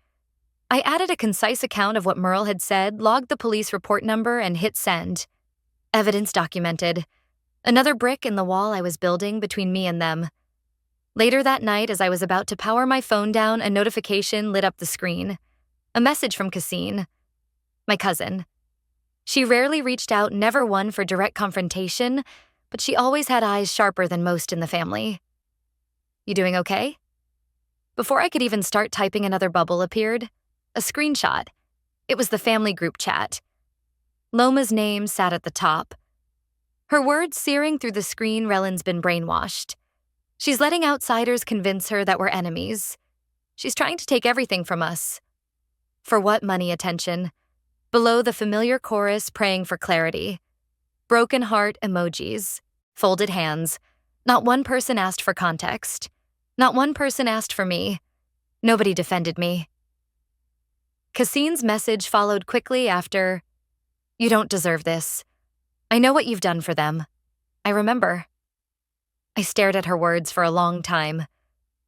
I added a concise account of what Merle had said, logged the police report number, and hit send. Evidence documented. Another brick in the wall I was building between me and them. Later that night, as I was about to power my phone down, a notification lit up the screen. A message from Cassine, my cousin. She rarely reached out, never one for direct confrontation, but she always had eyes sharper than most in the family. "You doing okay?" Before I could even start typing, another bubble appeared. A screenshot. It was the family group chat. Loma's name sat at the top. Her words searing through the screen. "Relyn's been brainwashed. She's letting outsiders convince her that we're enemies. She's trying to take everything from us." For what? Money, attention. Below, the familiar chorus praying for clarity. Broken heart emojis. Folded hands. Not one person asked for context. Not one person asked for me. Nobody defended me. Cassine's message followed quickly after, "You don't deserve this. I know what you've done for them. I remember." I stared at her words for a long time.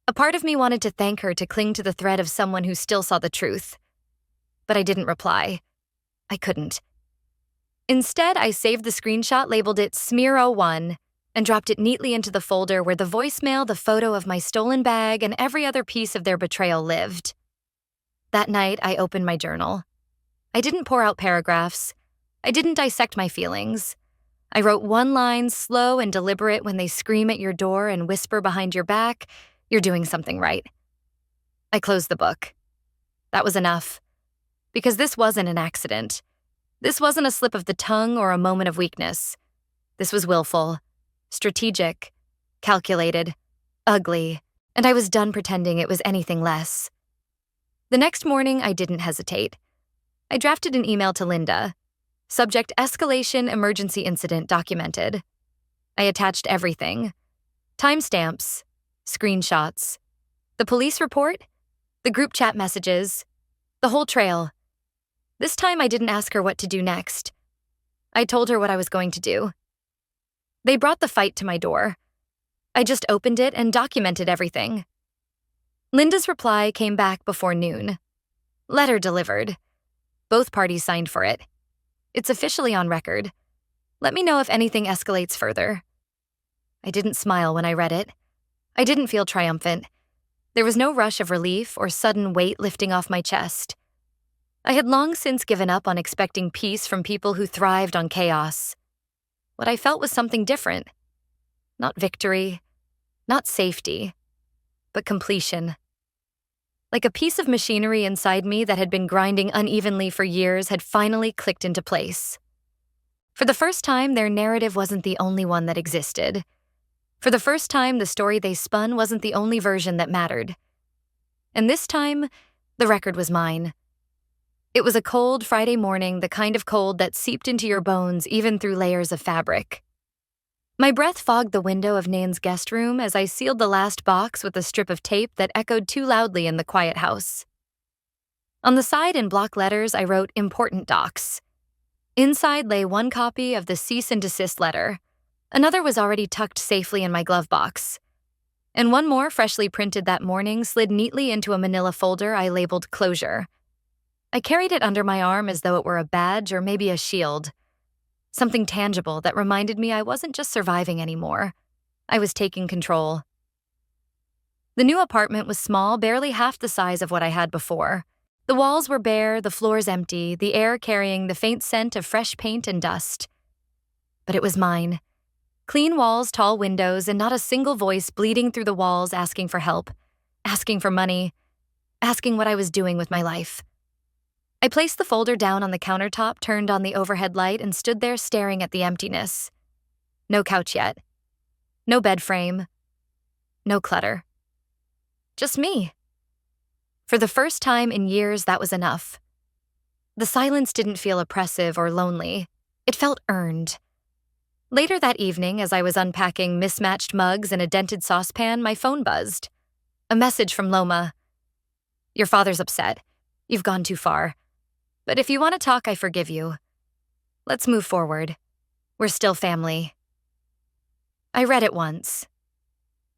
A part of me wanted to thank her to cling to the thread of someone who still saw the truth. But I didn't reply. I couldn't. Instead, I saved the screenshot, labeled it Smear01, and dropped it neatly into the folder where the voicemail, the photo of my stolen bag, and every other piece of their betrayal lived. That night, I opened my journal. I didn't pour out paragraphs. I didn't dissect my feelings. I wrote one line, slow and deliberate, when they scream at your door and whisper behind your back, "You're doing something right." I closed the book. That was enough. Because this wasn't an accident. This wasn't a slip of the tongue or a moment of weakness. This was willful, strategic, calculated, ugly, and I was done pretending it was anything less. The next morning, I didn't hesitate. I drafted an email to Linda. Subject: escalation emergency incident documented. I attached everything. Timestamps, screenshots, the police report, the group chat messages, the whole trail. This time I didn't ask her what to do next. I told her what I was going to do. They brought the fight to my door. I just opened it and documented everything. Linda's reply came back before noon. Letter delivered. Both parties signed for it. It's officially on record. Let me know if anything escalates further. I didn't smile when I read it. I didn't feel triumphant. There was no rush of relief or sudden weight lifting off my chest. I had long since given up on expecting peace from people who thrived on chaos. What I felt was something different. Not victory, not safety, but completion. Like a piece of machinery inside me that had been grinding unevenly for years had finally clicked into place. For the first time, their narrative wasn't the only one that existed. For the first time, the story they spun wasn't the only version that mattered. And this time, the record was mine. It was a cold Friday morning, the kind of cold that seeped into your bones even through layers of fabric. My breath fogged the window of Nain's guest room as I sealed the last box with a strip of tape that echoed too loudly in the quiet house. On the side in block letters, I wrote "Important Docs." Inside lay one copy of the cease and desist letter. Another was already tucked safely in my glove box. And one more, freshly printed that morning, slid neatly into a manila folder I labeled "Closure." I carried it under my arm as though it were a badge or maybe a shield. Something tangible that reminded me I wasn't just surviving anymore. I was taking control. The new apartment was small, barely half the size of what I had before. The walls were bare, the floors empty, the air carrying the faint scent of fresh paint and dust. But it was mine. Clean walls, tall windows, and not a single voice bleeding through the walls asking for help, asking for money, asking what I was doing with my life. I placed the folder down on the countertop, turned on the overhead light, and stood there staring at the emptiness. No couch yet. No bed frame. No clutter. Just me. For the first time in years, that was enough. The silence didn't feel oppressive or lonely. It felt earned. Later that evening, as I was unpacking mismatched mugs and a dented saucepan, my phone buzzed. A message from Loma. "Your father's upset. You've gone too far. But if you want to talk, I forgive you. Let's move forward. We're still family." I read it once.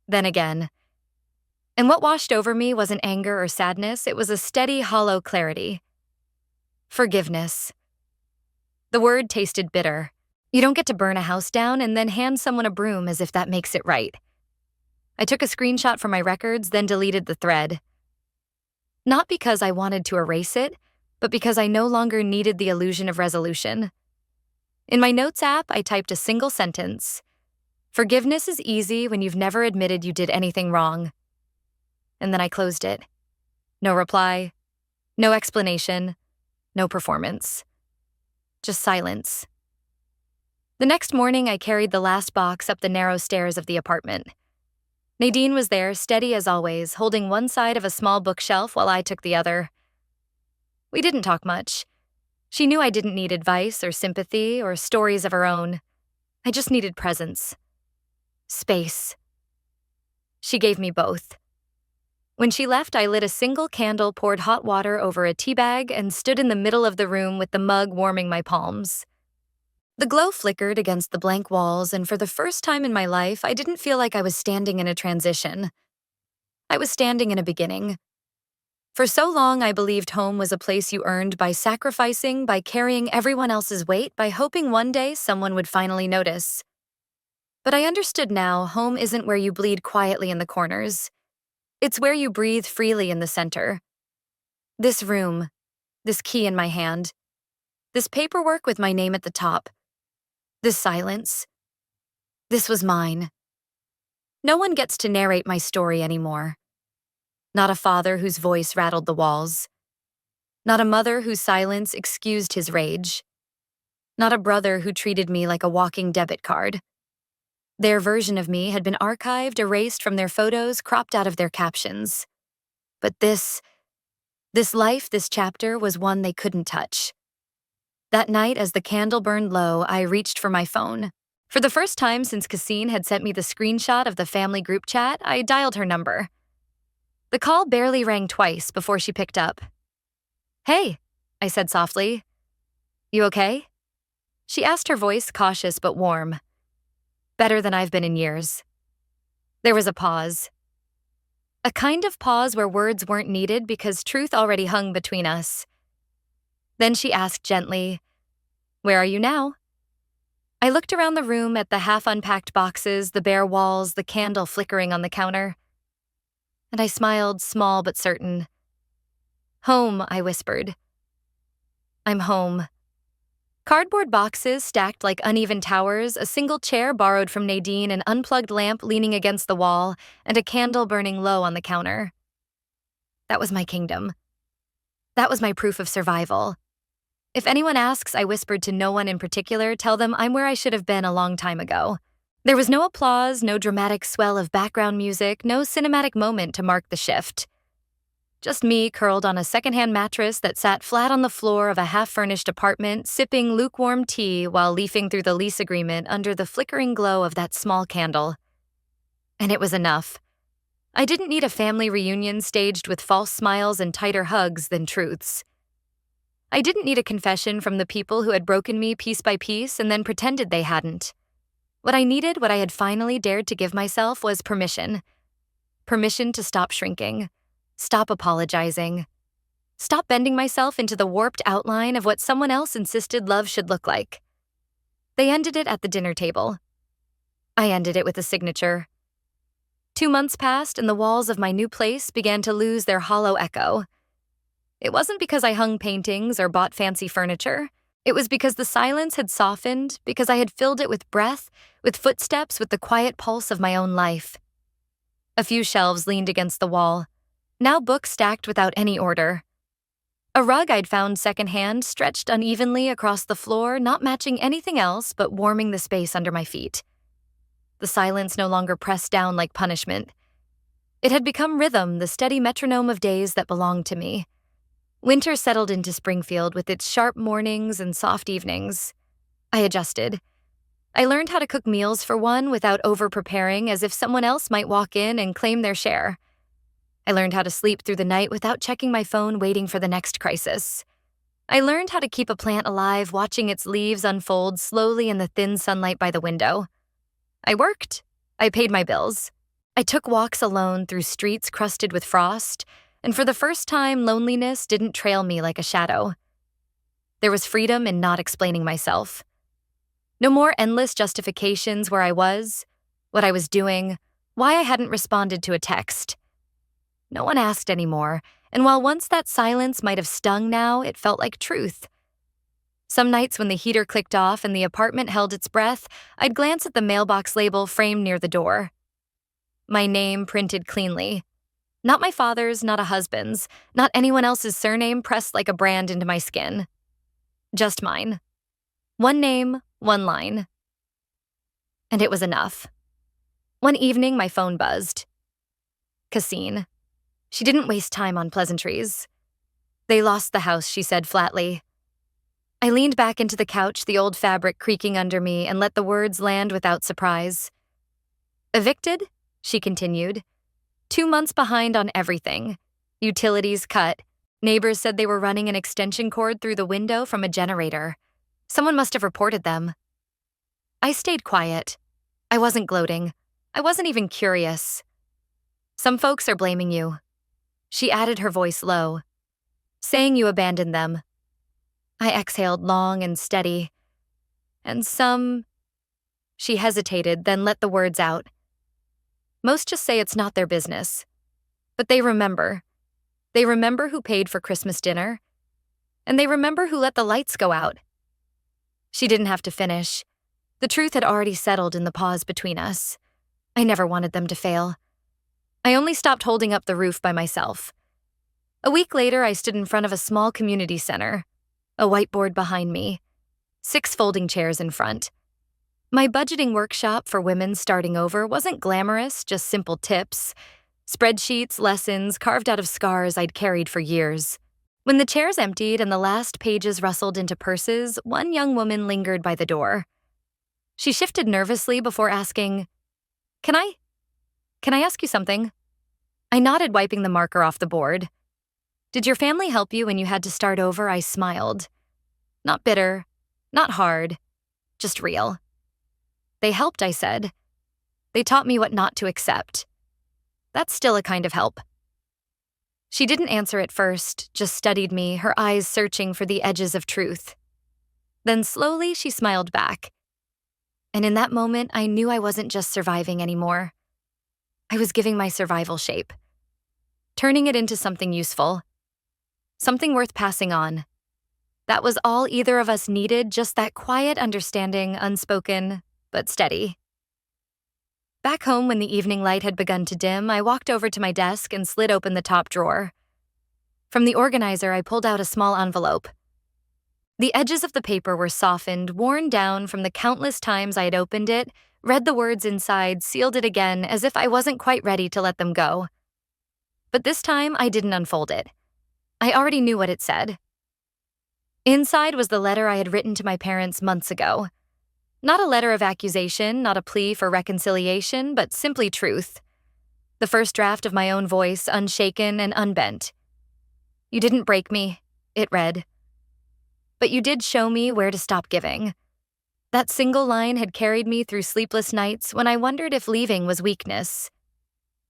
Then again. And what washed over me wasn't anger or sadness, it was a steady, hollow clarity. Forgiveness. The word tasted bitter. You don't get to burn a house down and then hand someone a broom as if that makes it right. I took a screenshot from my records, then deleted the thread. Not because I wanted to erase it, but because I no longer needed the illusion of resolution. In my notes app, I typed a single sentence. Forgiveness is easy when you've never admitted you did anything wrong. And then I closed it. No reply, no explanation, no performance. Just silence. The next morning, I carried the last box up the narrow stairs of the apartment. Nadine was there, steady as always, holding one side of a small bookshelf while I took the other. We didn't talk much. She knew I didn't need advice or sympathy or stories of her own. I just needed presence. Space. She gave me both. When she left, I lit a single candle, poured hot water over a tea bag, and stood in the middle of the room with the mug warming my palms. The glow flickered against the blank walls, and for the first time in my life, I didn't feel like I was standing in a transition. I was standing in a beginning. For so long, I believed home was a place you earned by sacrificing, by carrying everyone else's weight, by hoping one day someone would finally notice. But I understood now, home isn't where you bleed quietly in the corners. It's where you breathe freely in the center. This room, this key in my hand, this paperwork with my name at the top, this silence, this was mine. No one gets to narrate my story anymore. Not a father whose voice rattled the walls. Not a mother whose silence excused his rage. Not a brother who treated me like a walking debit card. Their version of me had been archived, erased from their photos, cropped out of their captions. But this life, this chapter, was one they couldn't touch. That night, as the candle burned low, I reached for my phone. For the first time since Cassine had sent me the screenshot of the family group chat, I dialed her number. The call barely rang twice before she picked up. "Hey," I said softly. "You okay?" She asked, her voice cautious but warm. "Better than I've been in years." There was a pause. A kind of pause where words weren't needed because truth already hung between us. Then she asked gently, "Where are you now?" I looked around the room at the half-unpacked boxes, the bare walls, the candle flickering on the counter. And I smiled, small but certain. "Home," I whispered. "I'm home." Cardboard boxes stacked like uneven towers, a single chair borrowed from Nadine, an unplugged lamp leaning against the wall, and a candle burning low on the counter. That was my kingdom. That was my proof of survival. If anyone asks, I whispered to no one in particular, tell them I'm where I should have been a long time ago. There was no applause, no dramatic swell of background music, no cinematic moment to mark the shift. Just me curled on a secondhand mattress that sat flat on the floor of a half-furnished apartment, sipping lukewarm tea while leafing through the lease agreement under the flickering glow of that small candle. And it was enough. I didn't need a family reunion staged with false smiles and tighter hugs than truths. I didn't need a confession from the people who had broken me piece by piece and then pretended they hadn't. What I needed, what I had finally dared to give myself, was permission. Permission to stop shrinking. Stop apologizing. Stop bending myself into the warped outline of what someone else insisted love should look like. They ended it at the dinner table. I ended it with a signature. 2 months passed, and the walls of my new place began to lose their hollow echo. It wasn't because I hung paintings or bought fancy furniture. It was because the silence had softened, because I had filled it with breath, with footsteps, with the quiet pulse of my own life. A few shelves leaned against the wall. Now books stacked without any order. A rug I'd found secondhand stretched unevenly across the floor, not matching anything else but warming the space under my feet. The silence no longer pressed down like punishment. It had become rhythm, the steady metronome of days that belonged to me. Winter settled into Springfield with its sharp mornings and soft evenings. I adjusted. I learned how to cook meals for one without over-preparing, as if someone else might walk in and claim their share. I learned how to sleep through the night without checking my phone waiting for the next crisis. I learned how to keep a plant alive watching its leaves unfold slowly in the thin sunlight by the window. I worked. I paid my bills. I took walks alone through streets crusted with frost, and for the first time, loneliness didn't trail me like a shadow. There was freedom in not explaining myself. No more endless justifications where I was, what I was doing, why I hadn't responded to a text. No one asked anymore, and while once that silence might have stung now, it felt like truth. Some nights when the heater clicked off and the apartment held its breath, I'd glance at the mailbox label framed near the door. My name printed cleanly. Not my father's, not a husband's, not anyone else's surname pressed like a brand into my skin. Just mine. One name, one line. And it was enough. One evening, my phone buzzed. Cassine. She didn't waste time on pleasantries. "They lost the house," she said flatly. I leaned back into the couch, the old fabric creaking under me, and let the words land without surprise. "Evicted?" she continued. 2 months behind on everything. Utilities cut. Neighbors said they were running an extension cord through the window from a generator. Someone must have reported them. I stayed quiet. I wasn't gloating. I wasn't even curious. Some folks are blaming you. She added, her voice low, saying you abandoned them. I exhaled long and steady. And some... She hesitated, then let the words out. Most just say it's not their business. But they remember. They remember who paid for Christmas dinner. And they remember who let the lights go out. She didn't have to finish. The truth had already settled in the pause between us. I never wanted them to fail. I only stopped holding up the roof by myself. A week later, I stood in front of a small community center. A whiteboard behind me. 6 folding chairs in front. My budgeting workshop for women starting over wasn't glamorous, just simple tips. Spreadsheets, lessons, carved out of scars I'd carried for years. When the chairs emptied and the last pages rustled into purses, one young woman lingered by the door. She shifted nervously before asking, Can I ask you something?" I nodded, wiping the marker off the board. "Did your family help you when you had to start over?" I smiled. Not bitter, not hard, just real. "They helped," I said. "They taught me what not to accept. That's still a kind of help." She didn't answer at first, just studied me, her eyes searching for the edges of truth. Then slowly she smiled back. And in that moment, I knew I wasn't just surviving anymore. I was giving my survival shape. Turning it into something useful. Something worth passing on. That was all either of us needed, just that quiet understanding, unspoken, but steady. Back home, when the evening light had begun to dim, I walked over to my desk and slid open the top drawer. From the organizer, I pulled out a small envelope. The edges of the paper were softened, worn down from the countless times I had opened it, read the words inside, sealed it again, as if I wasn't quite ready to let them go. But this time, I didn't unfold it. I already knew what it said. Inside was the letter I had written to my parents months ago. Not a letter of accusation, not a plea for reconciliation, but simply truth. The first draft of my own voice, unshaken and unbent. "You didn't break me," it read. "But you did show me where to stop giving." That single line had carried me through sleepless nights when I wondered if leaving was weakness.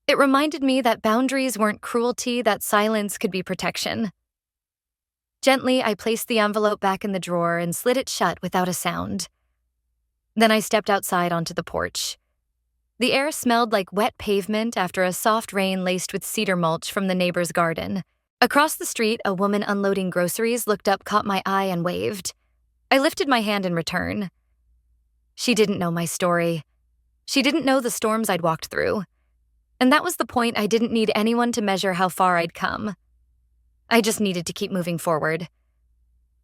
It reminded me that boundaries weren't cruelty, that silence could be protection. Gently, I placed the envelope back in the drawer and slid it shut without a sound. Then I stepped outside onto the porch. The air smelled like wet pavement after a soft rain laced with cedar mulch from the neighbor's garden. Across the street, a woman unloading groceries looked up, caught my eye, and waved. I lifted my hand in return. She didn't know my story. She didn't know the storms I'd walked through. And that was the point. I didn't need anyone to measure how far I'd come. I just needed to keep moving forward.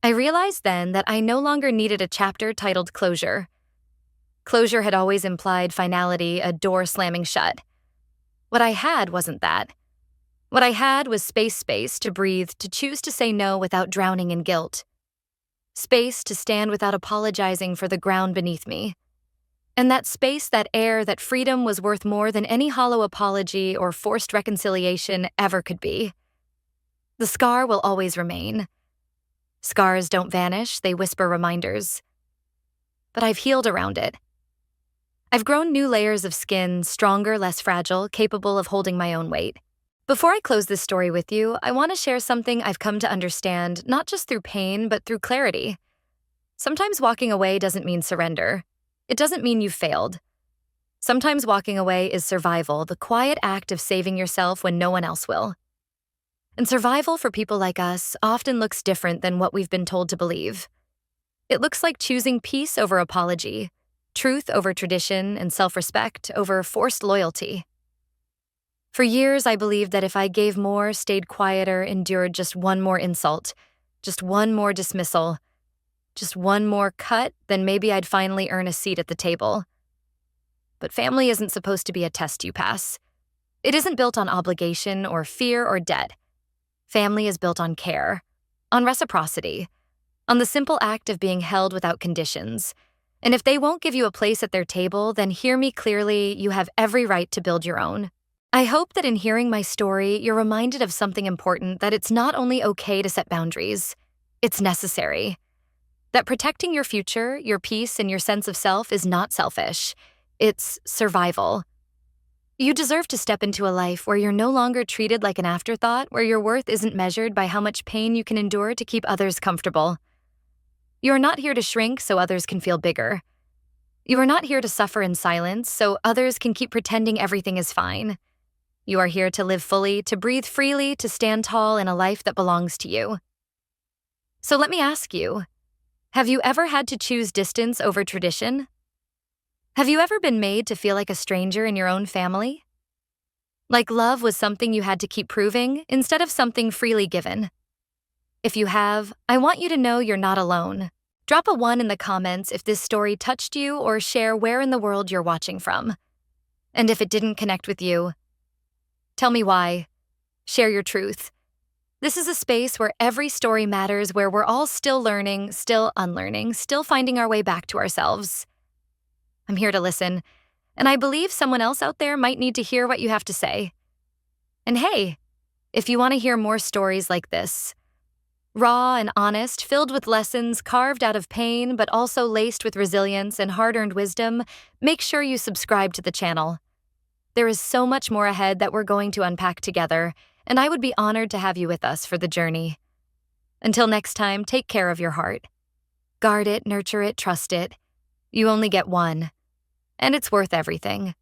I realized then that I no longer needed a chapter titled closure. Closure had always implied finality, a door slamming shut. What I had wasn't that. What I had was space to breathe, to choose to say no without drowning in guilt. Space to stand without apologizing for the ground beneath me. And that space, that air, that freedom was worth more than any hollow apology or forced reconciliation ever could be. The scar will always remain. Scars don't vanish, they whisper reminders. But I've healed around it. I've grown new layers of skin, stronger, less fragile, capable of holding my own weight. Before I close this story with you, I want to share something I've come to understand, not just through pain, but through clarity. Sometimes walking away doesn't mean surrender. It doesn't mean you failed. Sometimes walking away is survival, the quiet act of saving yourself when no one else will. And survival for people like us often looks different than what we've been told to believe. It looks like choosing peace over apology, truth over tradition, and self-respect over forced loyalty. For years, I believed that if I gave more, stayed quieter, endured just one more insult, just one more dismissal, just one more cut, then maybe I'd finally earn a seat at the table. But family isn't supposed to be a test you pass. It isn't built on obligation or fear or debt. Family is built on care, on reciprocity, on the simple act of being held without conditions. And if they won't give you a place at their table, then hear me clearly, you have every right to build your own. I hope that in hearing my story, you're reminded of something important, that it's not only okay to set boundaries, it's necessary. That protecting your future, your peace, and your sense of self is not selfish. It's survival. You deserve to step into a life where you're no longer treated like an afterthought, where your worth isn't measured by how much pain you can endure to keep others comfortable. You are not here to shrink so others can feel bigger. You are not here to suffer in silence so others can keep pretending everything is fine. You are here to live fully, to breathe freely, to stand tall in a life that belongs to you. So let me ask you, have you ever had to choose distance over tradition? Have you ever been made to feel like a stranger in your own family? Like love was something you had to keep proving instead of something freely given? If you have, I want you to know you're not alone. Drop a 1 in the comments if this story touched you, or share where in the world you're watching from. And if it didn't connect with you, tell me why. Share your truth. This is a space where every story matters, where we're all still learning, still unlearning, still finding our way back to ourselves. I'm here to listen, and I believe someone else out there might need to hear what you have to say. And hey, if you want to hear more stories like this, raw and honest, filled with lessons carved out of pain, but also laced with resilience and hard-earned wisdom, make sure you subscribe to the channel. There is so much more ahead that we're going to unpack together, and I would be honored to have you with us for the journey. Until next time, take care of your heart. Guard it, nurture it, trust it. You only get one, and it's worth everything.